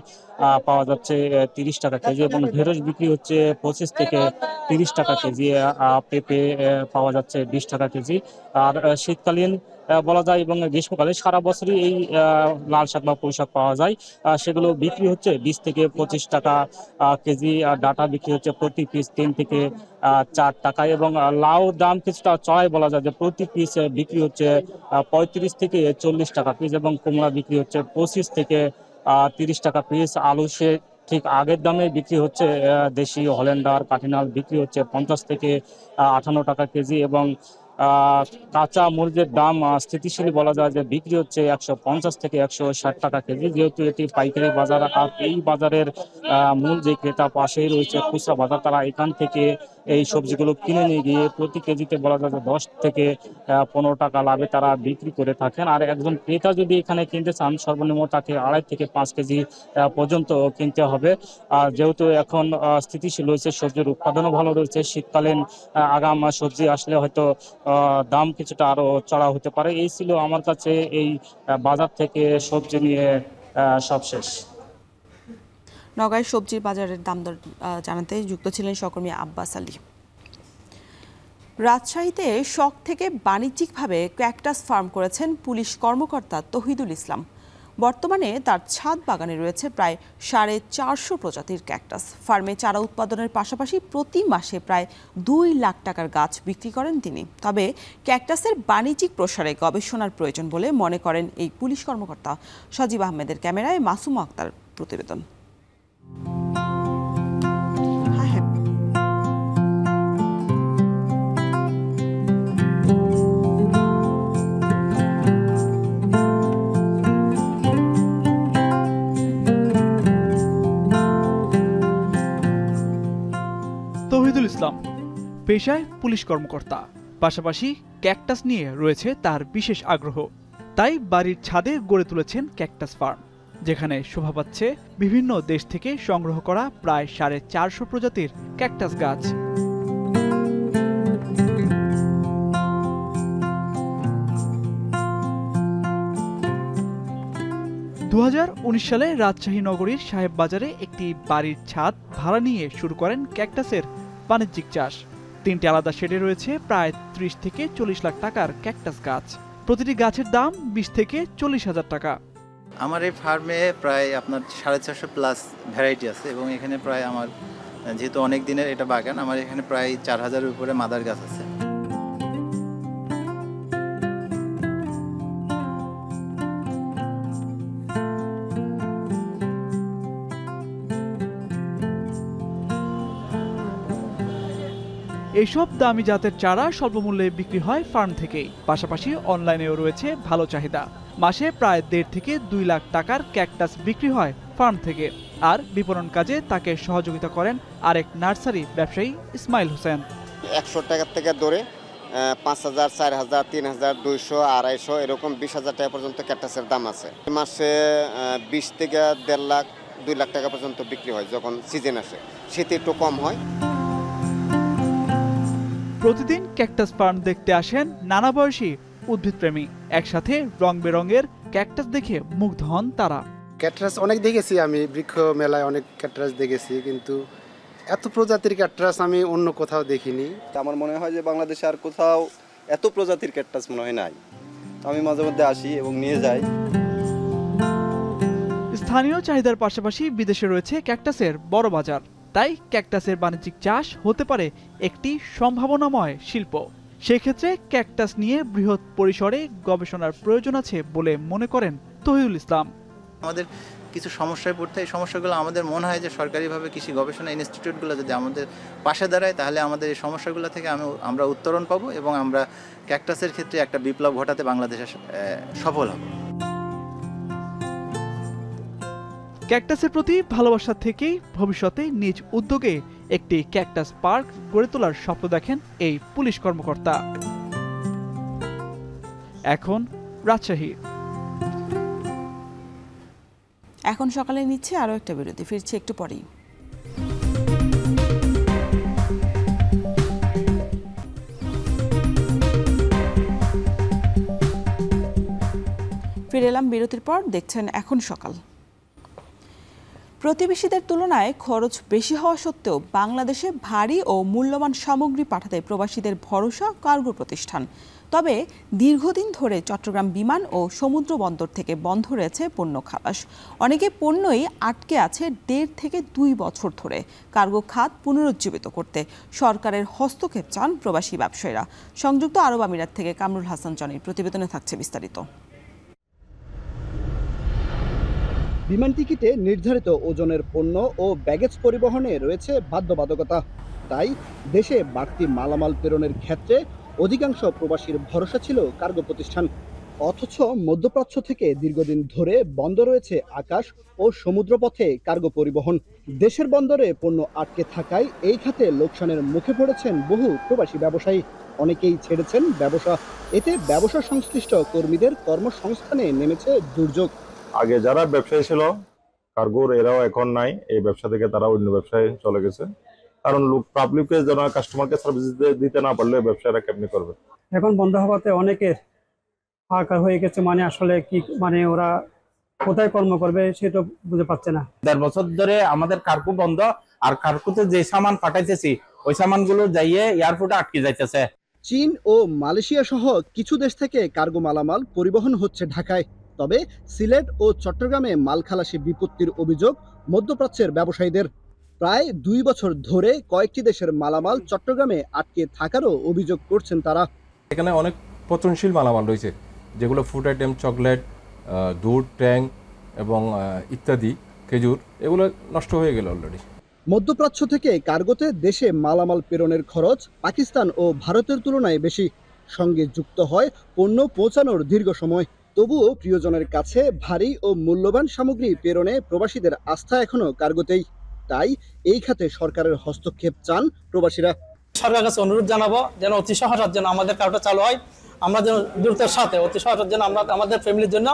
পাওয়া যাচ্ছে 30 টাকা কেজি এবং ঢেঁড়স বিক্রি হচ্ছে 25 থেকে 30 টাকা কেজি, পেঁপে পাওয়া যাচ্ছে 20 টাকা কেজি। আর শীতকালীন বলা যায় এবং গ্রীষ্মকালে সারা বছরই এই লাল শাক বা পুঁই শাক পাওয়া যায়, সেগুলো বিক্রি হচ্ছে 20 থেকে 25 টাকা কেজি। ডাটা বিক্রি হচ্ছে প্রতি পিস 3 থেকে 4 টাকায় এবং লাউ দাম কিছুটা চড়াই বলা যায়, যে প্রতি পিস বিক্রি হচ্ছে 35 থেকে 40 টাকা পিস এবং কুমড়া বিক্রি হচ্ছে 25 থেকে 30 টাকা পিস। আলু সে ঠিক আগের দামে বিক্রি হচ্ছে, দেশি হল্যান্ডার কাঠিনাল বিক্রি হচ্ছে 50 থেকে 58 টাকা কেজি এবং কাঁচা মরিচের দাম স্থিতিশীল বলা যায়, যে বিক্রি হচ্ছে 150 থেকে 160 টাকা কেজি। যেহেতু এটি পাইকারি বাজার আর এই বাজারের মূল যে ক্রেতা পাশেই রয়েছে খুচরা বাজার, তারা এখান থেকে এই সবজিগুলো কিনে নিয়ে গিয়ে প্রতি কেজিতে বলা যায় যে 10 থেকে 15 টাকা লাভে তারা বিক্রি করে থাকেন। আর একজন ক্রেতা যদি এখানে কিনতে চান সর্বনিম্ন তাকে 2.5 থেকে 5 কেজি পর্যন্ত কিনতে হবে। যেহেতু এখন স্থিতিশীল রয়েছে, সবজির উৎপাদনও ভালো রয়েছে, শীতকালীন আগাম সবজি আসলে হয়তো দাম কিছুটা আরো চড়া হতে পারে। এই ছিল আমার কাছে এই বাজার থেকে সবজি নিয়ে সবশেষ। নওগাঁয় সবজির বাজারের দাম দর জানাতে যুক্ত ছিলেন সহকর্মী আব্বাস আলী। রাজশাহীতে শখ থেকে বাণিজ্যিকভাবে ক্যাকটাস ফার্ম করেছেন পুলিশ কর্মকর্তা তৌহিদুল ইসলাম। বর্তমানে তার ছাদ বাগানে রয়েছে প্রায় 450 প্রজাতির ক্যাকটাস। ফার্মে চারা উৎপাদনের পাশাপাশি প্রতি মাসে প্রায় 2 লাখ টাকার গাছ বিক্রি করেন তিনি। তবে ক্যাকটাসের বাণিজ্যিক প্রসারে গবেষণার প্রয়োজন বলে মনে করেন এই পুলিশ কর্মকর্তা। সজীব আহমেদের ক্যামেরায় মাসুমা আক্তার প্রতিবেদন। পেশায় পুলিশ কর্মকর্তা, পাশাপাশি ক্যাকটাস নিয়ে রয়েছে তার বিশেষ আগ্রহ। তাই বাড়ির ছাদে গড়ে তুলেছেন ক্যাকটাস ফার্ম, যেখানে শোভা পাচ্ছে বিভিন্ন দেশ থেকে সংগ্রহ করা প্রায় 450 প্রজাতির ক্যাকটাস গাছ। 2019 সালে রাজশাহী নগরীর সাহেব বাজারে একটি বাড়ির ছাদ ভাড়া নিয়ে শুরু করেন ক্যাকটাসের বাণিজ্যিক চাষ। 3টি আলাদা শেডে রয়েছে প্রায় 30 থেকে 40 লাখ টাকার ক্যাকটাস গাছ। প্রতিটি গাছের দাম 20 থেকে 40 হাজার টাকা। আমার এই ফার্মে প্রায় আপনার 450 প্লাস ভ্যারাইটি আছে এবং এখানে প্রায় আমার যেহেতু অনেক দিনের এটা বাগান, আমার এখানে প্রায় 4000-এর উপরে মাদার গাছ আছে। এইসব দামি জাতের চারা স্বল্প মূল্যে বিক্রি হয় ফার্ম থেকেই, পাশাপাশি অনলাইনেও রয়েছে ভালো চাহিদা। মাসে প্রায় 1.5 থেকে 2 লাখ টাকার ক্যাকটাস বিক্রি হয় ফার্ম থেকে। আর বিপণন কাজে তাকে সহযোগিতা করেন আরেক নার্সারি ব্যবসায়ী ইসমাইল হোসেন। 100 টাকা থেকে ধরে 5000, 4000, 3000, 200, 250 এরকম 20,000 টাকা পর্যন্ত ক্যাকটাসের দাম আছে। মাসে 20 থেকে 1.5 লাখ 2 লাখ টাকা পর্যন্ত বিক্রি হয় যখন সিজন আসে। শীতে একটু কম হয়। প্রতিদিন ক্যাকটাস ফার্ম দেখতে আসেন নানা বয়সী উদ্ভিদপ্রেমী। একসাথে রং বেরঙের ক্যাকটাস দেখে মুগ্ধ হন তারা। ক্যাকটাস অনেক দেখেছি আমি, বৃক্ষ মেলায় অনেক ক্যাকটাস দেখেছি, কিন্তু এত প্রজাতির ক্যাকটাস আমি অন্য কোথাও দেখিনি। আমার মনে হয় যে বাংলাদেশে আর কোথাও এত প্রজাতির ক্যাকটাস মনে হয় নাই। আমি মাঝে মধ্যে আসি এবং নিয়ে যাই। স্থানীয় চাহিদার পাশাপাশি বিদেশে রয়েছে ক্যাকটাসের বড় বাজার। তাই ক্যাকটাসের বাণিজ্যিক চাষ হতে পারে একটি সম্ভাবনাময় শিল্প। সেক্ষেত্রে ক্যাকটাস নিয়ে বৃহৎ পরিসরে গবেষণার প্রয়োজন আছে বলে মনে করেন তহিউল ইসলাম। আমাদের কিছু সমস্যায় পড়তে, এই সমস্যাগুলো আমাদের মনে হয় যে সরকারিভাবে কৃষি গবেষণা ইনস্টিটিউটগুলো যদি আমাদের পাশে দাঁড়ায়, তাহলে আমাদের এই সমস্যাগুলো থেকে আমরা উত্তরণ পাবো এবং আমরা ক্যাকটাসের ক্ষেত্রে একটা বিপ্লব ঘটাতে বাংলাদেশে সফল হব। ক্যাকটাসের প্রতি ভালোবাসা থেকেই ভবিষ্যতে নিজ উদ্যোগে একটি ক্যাকটাস পার্ক গড়ে তোলার স্বপ্ন দেখেন এই পুলিশ কর্মকর্তা। এখন রাজশাহী। এখন সকালে নিচ্ছে আরো একটা বিরতি, ফিরছে একটু পরেই। ফিরে এলাম বিরতির পর, দেখছেন এখন সকাল। প্রতিবেশীদের তুলনায় খরচ বেশি হওয়া সত্ত্বেও বাংলাদেশে ভারী ও মূল্যবান সামগ্রী পাঠাতে প্রবাসীদের ভরসা কার্গো প্রতিষ্ঠান। তবে দীর্ঘদিন ধরে চট্টগ্রাম বিমান ও সমুদ্র বন্দর থেকে বন্ধ রয়েছে পণ্য খালাস। অনেকে পণ্যই আটকে আছে 1.5 থেকে 2 বছর ধরে। কার্গো খাত পুনরুজ্জীবিত করতে সরকারের হস্তক্ষেপ চান প্রবাসী ব্যবসায়ীরা। সংযুক্ত আরব আমিরাত থেকে কামরুল হাসান জনির প্রতিবেদনে থাকছে বিস্তারিত। বিমান টিকিটে নির্ধারিত ওজনের পণ্য ও ব্যাগেজ পরিবহনে রয়েছে বাধ্যবাধকতা। তাই দেশে বাড়তি মালামাল প্রেরণের ক্ষেত্রে অধিকাংশ প্রবাসীর ভরসা ছিল কার্গো প্রতিষ্ঠান। অথচ মধ্যপ্রাচ্য থেকে দীর্ঘদিন ধরে বন্ধ রয়েছে আকাশ ও সমুদ্রপথে কার্গো পরিবহন। দেশের বন্দরে পণ্য আটকে থাকায় এই খাতে লোকসানের মুখে পড়েছেন বহু প্রবাসী ব্যবসায়ী। অনেকেই ছেড়েছেন ব্যবসা। এতে ব্যবসা সংশ্লিষ্ট কর্মীদের কর্মসংস্থানে নেমেছে দুর্যোগ। আগে যারা ব্যবসায়ী ছিল কার্গোর, এরাও এখন নাই। এই ব্যবসা থেকে তারা অন্য ব্যবসায় চলে গেছে, কারণ লোক পাবলিককে যারা কাস্টমারকে সার্ভিস দিতে না পারলে ব্যবসায়ীরা কেমনি করবে। এখন বন্ধ হওয়াতে অনেকের হাহাকার হয়ে গেছে, মানে আসলে কি, মানে ওরা কোথায় কর্ম করবে সেটা বুঝে পাচ্ছে না। 1.5 বছর ধরে আমাদের কার্গো বন্ধ, আর কার্গোতে যে সামান পাঠাইতেছি ওই সামানগুলো যাইয়ে এয়ারপোর্টে আটকে যাইতেছে। চীন ও মালয়েশিয়া সহ কিছু দেশ থেকে কার্গো মালামাল পরিবহন হচ্ছে ঢাকায়। তবে সিলেট ও চট্টগ্রামে মাল খালাসি বিপত্তির অভিযোগ মধ্যপ্রাচ্যের ব্যবসায়ীদের। প্রায় 2 বছর ধরে কয়েকটি দেশের মালামাল চট্টগ্রামে আটকে থাকারও অভিযোগ করছেন তারা। এখানে অনেক পচনশীল মালামাল রয়েছে, যেগুলো ফুড আইটেম, চকলেট, দুধ, ট্যাং এবং ইত্যাদি, খেজুর, এগুলো নষ্ট হয়ে গেল অলরেডি। মধ্যপ্রাচ্য থেকে কার্গোতে দেশে মালামাল প্রেরণের খরচ পাকিস্তান ও ভারতের তুলনায় বেশি। সঙ্গে যুক্ত হয় পণ্য পৌঁছানোর দীর্ঘ সময়। তবুও প্রিয়জনের কাছে ভারী ও মূল্যবান সামগ্রী প্রেরণে প্রবাসীদের আস্থা এখনো কার্গোতেই। তাই এই খাতে সরকারের হস্তক্ষেপ চান প্রবাসীরা। সরকারের কাছে অনুরোধ জানাবো যেন অতি সহসাত যেন আমাদের কার্ডটা চালু হয়, আমরা যেন দ্রুতের সাথে অতি সহসাত যেন আমরা আমাদের ফ্যামিলির জন্য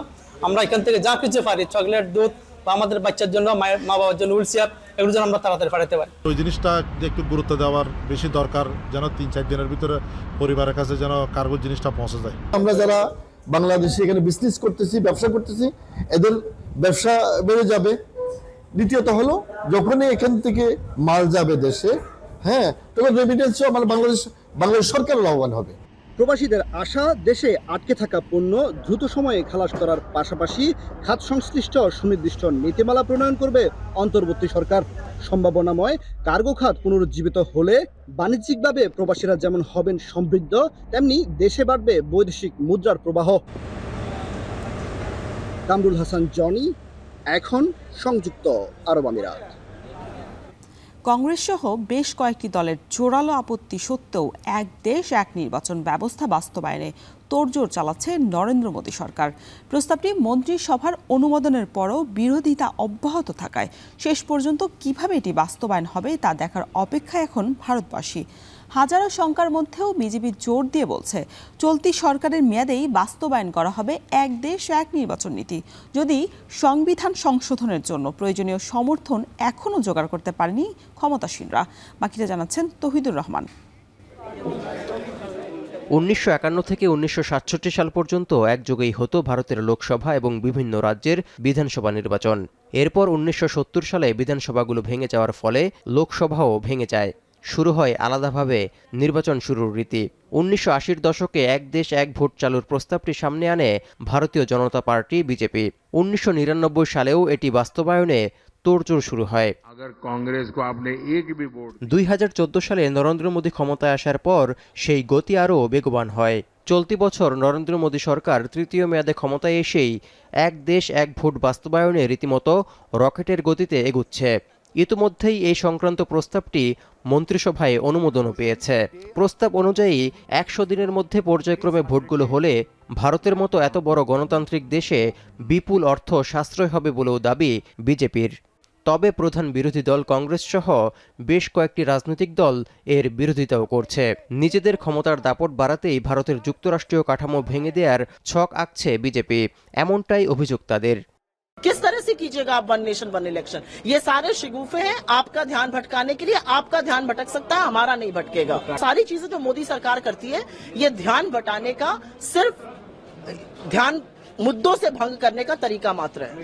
আমরা এখান থেকে যা কিছু পারি, চকলেট, দুধ বা আমাদের বাচ্চার জন্য মা বাবার জন্য হুইল চেয়ার, এগুলো যেন আমরা তাড়াতাড়ি পাঠাতে পারি। ওই জিনিসটা একটু গুরুত্ব দেওয়ার বেশি দরকার, যেন 3-4 দিনের ভিতরে পরিবারের কাছে যেন কার্গো জিনিসটা পৌঁছে যায়। আমরা যারা বাংলাদেশে এখানে বিজনেস করতেছি, ব্যবসা করতেছি, এদের ব্যবসা বেড়ে যাবে। দ্বিতীয়ত হলো যখনই এখান থেকে মাল যাবে দেশে, তখন রেমিটেন্সও আমার বাংলাদেশ সরকার লাভবান হবে। প্রবাসীদের আশা, দেশে আটকে থাকা পণ্য দ্রুত সময়ে খালাস করার পাশাপাশি খাত সংশ্লিষ্ট সুনির্দিষ্ট নীতিমালা প্রণয়ন করবে অন্তর্বর্তী সরকার। সম্ভাবনাময় কার্গো খাত পুনরুজ্জীবিত হলে বাণিজ্যিকভাবে প্রবাসীরা যেমন হবেন সমৃদ্ধ, তেমনি দেশে বাড়বে বৈদেশিক মুদ্রার প্রবাহ। কামরুল হাসান জনি, এখন সংযুক্ত আরব আমিরাত। কংগ্রেস সহ বেশ কয়েকটি দলের জোরালো আপত্তি সত্ত্বেও এক দেশ এক নির্বাচন ব্যবস্থা বাস্তবায়নে তোড়জোড় চালাচ্ছে নরেন্দ্র মোদী সরকার। প্রস্তাবটি মন্ত্রিসভার অনুমোদনের পরও বিরোধিতা অব্যাহত থাকায় শেষ পর্যন্ত কিভাবে এটি বাস্তবায়ন হবে তা দেখার অপেক্ষায় এখন ভারতবাসী। হাজারো শঙ্কার মধ্যেও বিজেপি জোর দিয়ে বলছে, চলতি সরকারের মেয়াদেই বাস্তবায়ন করা হবে এক দেশ এক নির্বাচন নীতি। যদি সংবিধান সংশোধনের জন্য প্রয়োজনীয় সমর্থন এখনও জোগাড় করতে পারেনি ক্ষমতাসীনরা। বাকিটা জানাচ্ছেন তৌহিদুর রহমান। 1951 থেকে 1967 সাল পর্যন্ত একযোগেই হতো ভারতের লোকসভা এবং বিভিন্ন রাজ্যের বিধানসভা নির্বাচন। এরপর 1970 সালে বিধানসভাগুলো ভেঙে যাওয়ার ফলে লোকসভাও ভেঙে যায়। শুরু হয় আলাদাভাবে নির্বাচন শুরুর রীতি। 1980-র দশকে এক দেশ এক ভোট চালুর প্রস্তাবটি সামনে আনে ভারতীয় জনতা পার্টি বিজেপি। 1999 সালেও এটি বাস্তবায়নে তোড়জোড় শুরু হয়। 2014 সালে নরেন্দ্র মোদী ক্ষমতায় আসার পর সেই গতি আরও বেগবান হয়। চলতি বছর নরেন্দ্র মোদী সরকার তৃতীয় মেয়াদে ক্ষমতায় এসেই এক দেশ এক ভোট বাস্তবায়নে রীতিমতো রকেটের গতিতে এগুচ্ছে। ইতিমধ্যেই এই সংক্রান্ত প্রস্তাবটি মন্ত্রিসভায় অনুমোদনও পেয়েছে। প্রস্তাব অনুযায়ী 100 দিনের মধ্যে পর্যায়ক্রমে ভোটগুলো হলে ভারতের মতো এত বড় গণতান্ত্রিক দেশে বিপুল অর্থ সাশ্রয় হবে বলেও দাবি বিজেপির। তবে প্রধান বিরোধী দল কংগ্রেস সহ বেশ কয়েকটি রাজনৈতিক দল এর বিরোধিতাও করছে। নিজেদের ক্ষমতার দাপট বাড়াতেই ভারতের যুক্তরাষ্ট্রীয় কাঠামো ভেঙে দেওয়ার ছক আঁকছে বিজেপি, এমনটাই অভিযোগ তাদের। किस तरह से कीजिएगा आप वन नेशन वन इलेक्शन? ये सारे शिगुफे हैं आपका ध्यान भटकाने के लिए। आपका ध्यान भटक सकता है, हमारा नहीं भटकेगा। सारी चीजें जो मोदी सरकार करती है ये ध्यान बटाने का, सिर्फ ध्यान मुद्दों से भंग करने का तरीका मात्र है।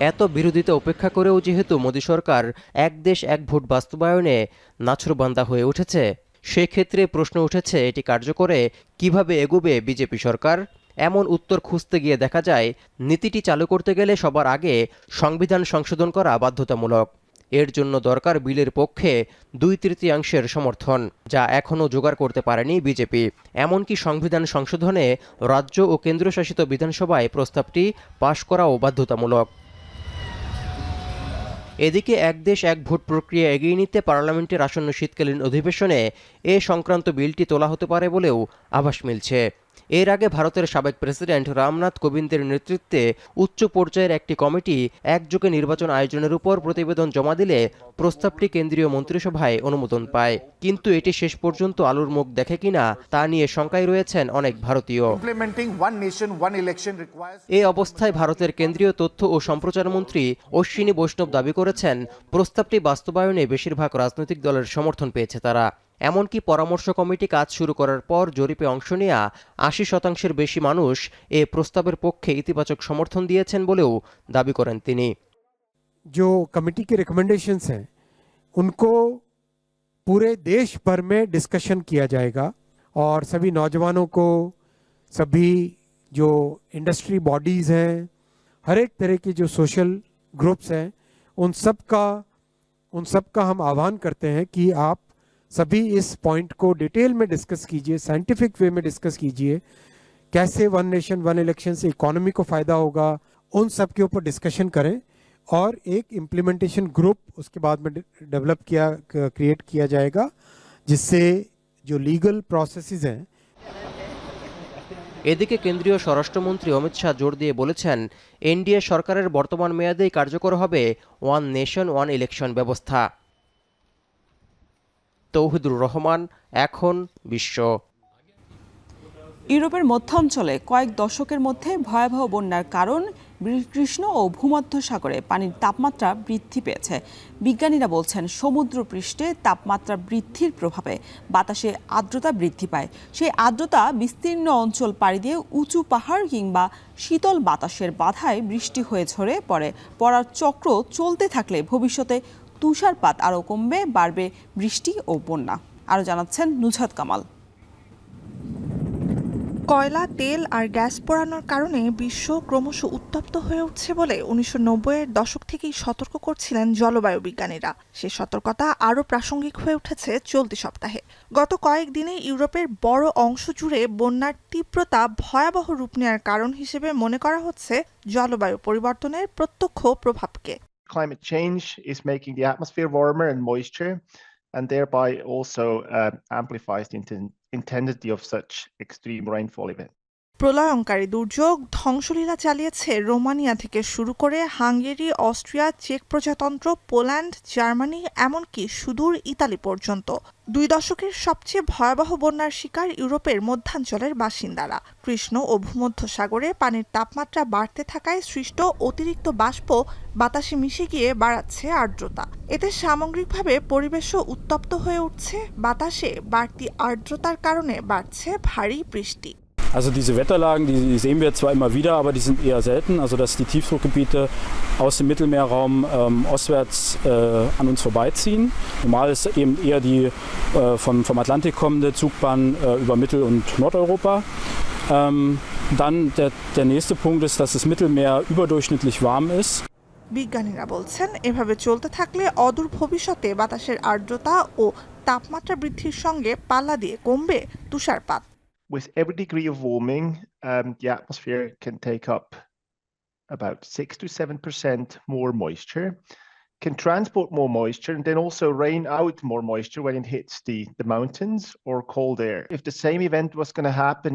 এত বিরোধিতা উপেক্ষা করেও যেহেতু মোদী সরকার এক দেশ এক ভোট বাস্তবায়নে নাছোড়বান্দা হয়ে উঠেছে, সেক্ষেত্রে প্রশ্ন উঠেছে এটি কার্যকরে কিভাবে এগোবে বিজেপি সরকার। এমন উত্তর খুঁজতে গিয়ে দেখা যায় নীতিটি চালু করতে গেলে সবার আগে সংবিধান সংশোধন করা বাধ্যতামূলক। এর জন্য দরকার বিলের পক্ষে 2/3 সমর্থন, যা এখনও জোগাড় করতে পারেনি বিজেপি। এমনকি সংবিধান সংশোধনে রাজ্য ও কেন্দ্রশাসিত বিধানসভায় প্রস্তাবটি পাশ করাও বাধ্যতামূলক। এদিকে এক দেশ এক ভোট প্রক্রিয়া এগিয়ে নিতে পার্লামেন্টের আসন্ন শীতকালীন অধিবেশনে এ সংক্রান্ত বিলটি তোলা হতে পারে বলেও আভাস মিলছে। এর আগে ভারতের সাবেক প্রেসিডেন্ট রামনাথ কোবিন্দের নেতৃত্বে উচ্চ পর্যায়ের একটি কমিটি একযোগে নির্বাচন আয়োজনের উপর প্রতিবেদন জমা দিলে প্রস্তাবটি কেন্দ্রীয় মন্ত্রিসভায় অনুমোদন পায়। কিন্তু এটি শেষ পর্যন্ত আলোর মুখ দেখে কিনা তা নিয়ে শঙ্কায় রয়েছেন অনেক ভারতীয়। এই অবস্থায় ভারতের কেন্দ্রীয় তথ্য ও সম্প্রচার মন্ত্রী অশ্বিনী বৈষ্ণব দাবি করেছেন প্রস্তাবটি বাস্তবায়নে বেশিরভাগ রাজনৈতিক দলের সমর্থন পেয়েছে তারা। এমনকি পরামর্শ কমিটি কাজ শুরু করার পর জরিপে অংশ নেওয়া 80% বেশি মানুষ এ প্রস্তাবের পক্ষে ইতিবাচক সমর্থন দিয়েছেন বলেও দাবি করেন তিনি। जो कमेटी के रिकमेंडेशंस हैं उनको पूरे देश भर में डिस्कशन किया जाएगा और सभी नौजवानों को, सभी जो इंडस्ट्री बॉडीज़ हैं, हर एक तरह के जो सोशल ग्रुप्स हैं, उन सब का हम आह्वान करते हैं कि आप सभी इस पॉइंट को डिटेल में डिस्कस कीजिए, साइंटिफिक वे में डिस्कस कीजिए, कैसे वन नेशन वन इलेक्शन से इकोनॉमी को फ़ायदा होगा, उन सब के ऊपर डिस्कशन करें और एक इम्प्लीमेंटेशन ग्रुप उसके बाद में क्रिएट किया जाएगा, जिससे जो लीगल प्रोसेसेस हैं। এদিকে কেন্দ্রীয় স্বরাষ্ট্রমন্ত্রী অমিত শাহ জোর দিয়ে বলেছেন এনডিএ সরকারের বর্তমান মেয়াদেই কার্যকর হবে ওয়ান নেশন ওয়ান ইলেকশন ব্যবস্থা। তৌহিদুর রহমান, এখন বিশ্ব। ইউরোপের মধ্যাঞ্চলে কয়েক দশকের মধ্যে ভয়াবহ বন্যার কারণ কৃষ্ণ ও ভূমধ্যসাগরে পানির তাপমাত্রা বৃদ্ধি পেয়েছে। বিজ্ঞানীরা বলছেন সমুদ্রপৃষ্ঠে তাপমাত্রা বৃদ্ধির প্রভাবে বাতাসে আর্দ্রতা বৃদ্ধি পায়। সেই আর্দ্রতা বিস্তীর্ণ অঞ্চল পাড়ি দিয়ে উঁচু পাহাড় কিংবা শীতল বাতাসের বাধায় বৃষ্টি হয়ে ঝরে পড়ার চক্র চলতে থাকলে ভবিষ্যতে তুষারপাত আরও কমবে, বাড়বে বৃষ্টি ও বন্যা। আরও জানাচ্ছেন নুজহাত কামাল। কয়লা, তেল আর গ্যাস পোড়ানোর কারণে বিশ্ব ক্রমশ উত্তপ্ত হয়ে উঠছে বলে 1990-এর দশক থেকেই সতর্ক করছিলেন জলবায়ু বিজ্ঞানীরা। সে সতর্কতা আরও প্রাসঙ্গিক হয়ে উঠেছে চলতি সপ্তাহে। গত কয়েকদিনে ইউরোপের বড় অংশ জুড়ে বন্যার তীব্রতা ভয়াবহ রূপ নেওয়ার কারণ হিসেবে মনে করা হচ্ছে জলবায়ু পরিবর্তনের প্রত্যক্ষ প্রভাবকে। Climate change is making the atmosphere warmer and moisture, and thereby also amplifies the intensity of such extreme rainfall events. প্রলয়ঙ্কারী দুর্যোগ ধ্বংসলীলা চালিয়েছে রোমানিয়া থেকে শুরু করে হাঙ্গেরি, অস্ট্রিয়া, চেক প্রজাতন্ত্র, পোল্যান্ড, জার্মানি, এমনকি সুদূর ইতালি পর্যন্ত। 2 দশকের সবচেয়ে ভয়াবহ বন্যার শিকার ইউরোপের মধ্যাঞ্চলের বাসিন্দারা। কৃষ্ণ ও ভূমধ্যসাগরে পানির তাপমাত্রা বাড়তে থাকায় সৃষ্ট অতিরিক্ত বাষ্প বাতাসে মিশে গিয়ে বাড়াচ্ছে আর্দ্রতা। এতে সামগ্রিকভাবে পরিবেশও উত্তপ্ত হয়ে উঠছে। বাতাসে বাড়তি আর্দ্রতার কারণে বাড়ছে ভারী বৃষ্টি। Also diese Wetterlagen, die sehen wir zwar immer wieder, aber die sind eher selten. Also dass die Tiefdruckgebiete aus dem Mittelmeerraum ostwärts an uns vorbeiziehen. Normal ist eben eher die vom Atlantik kommende Zugbahn über Mittel- und Nordeuropa. Dann der nächste Punkt ist, dass das Mittelmeer überdurchschnittlich warm ist. বিজ্ঞানীরা বলছেন এভাবে চলতে থাকলে অদূর ভবিষ্যতে বাতাসের আর্দ্রতা ও তাপমাত্রা বৃদ্ধির সঙ্গে পাল্লা দিয়ে কমবে তুষারপাত। With every degree of warming, the atmosphere can take up about 6 to 7% more moisture, can transport more moisture, and then also rain out more moisture when it hits the mountains or cold air. If the same event was going to happen,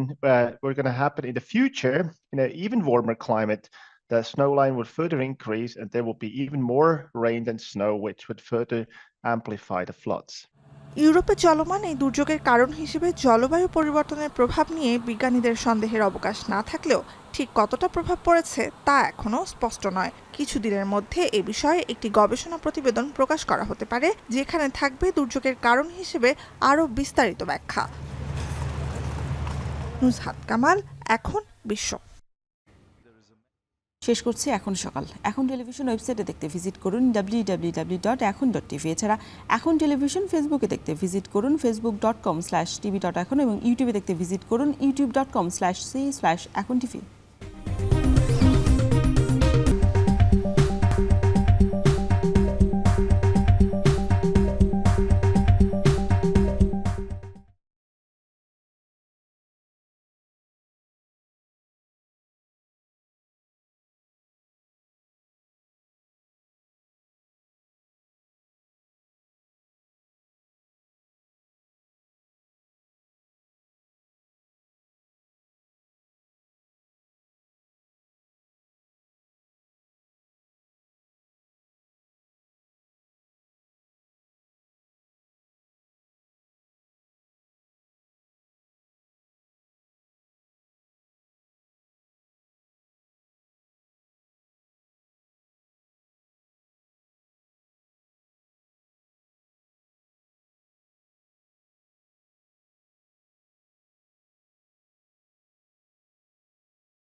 in the future, in an even warmer climate, the snow line would further increase, and there will be even more rain than snow, which would further amplify the floods. ইউরোপে চলমান এই দুর্যোগের কারণ হিসেবে জলবায়ু পরিবর্তনের প্রভাব নিয়ে বিজ্ঞানীদের সন্দেহের অবকাশ না থাকলেও ঠিক কতটা প্রভাব পড়েছে তা এখনও স্পষ্ট নয়। কিছুদিনের মধ্যে এ বিষয়ে একটি গবেষণা প্রতিবেদন প্রকাশ করা হতে পারে, যেখানে থাকবে দুর্যোগের কারণ হিসেবে আরও বিস্তারিত ব্যাখ্যা। নুজহাত কামাল, এখন বিশ্ব। শেষ করছি এখন সকাল। এখন টেলিভিশন ওয়েবসাইটে দেখতে ভিজিট করুন www.ekhon.tv। এছাড়া এখন টেলিভিশন ফেসবুকে দেখতে ভিজিট করুন facebook.com/tv.ekhon এবং ইউটিউবে দেখতে ভিজিট করুন youtube.com/c/ekhon tv।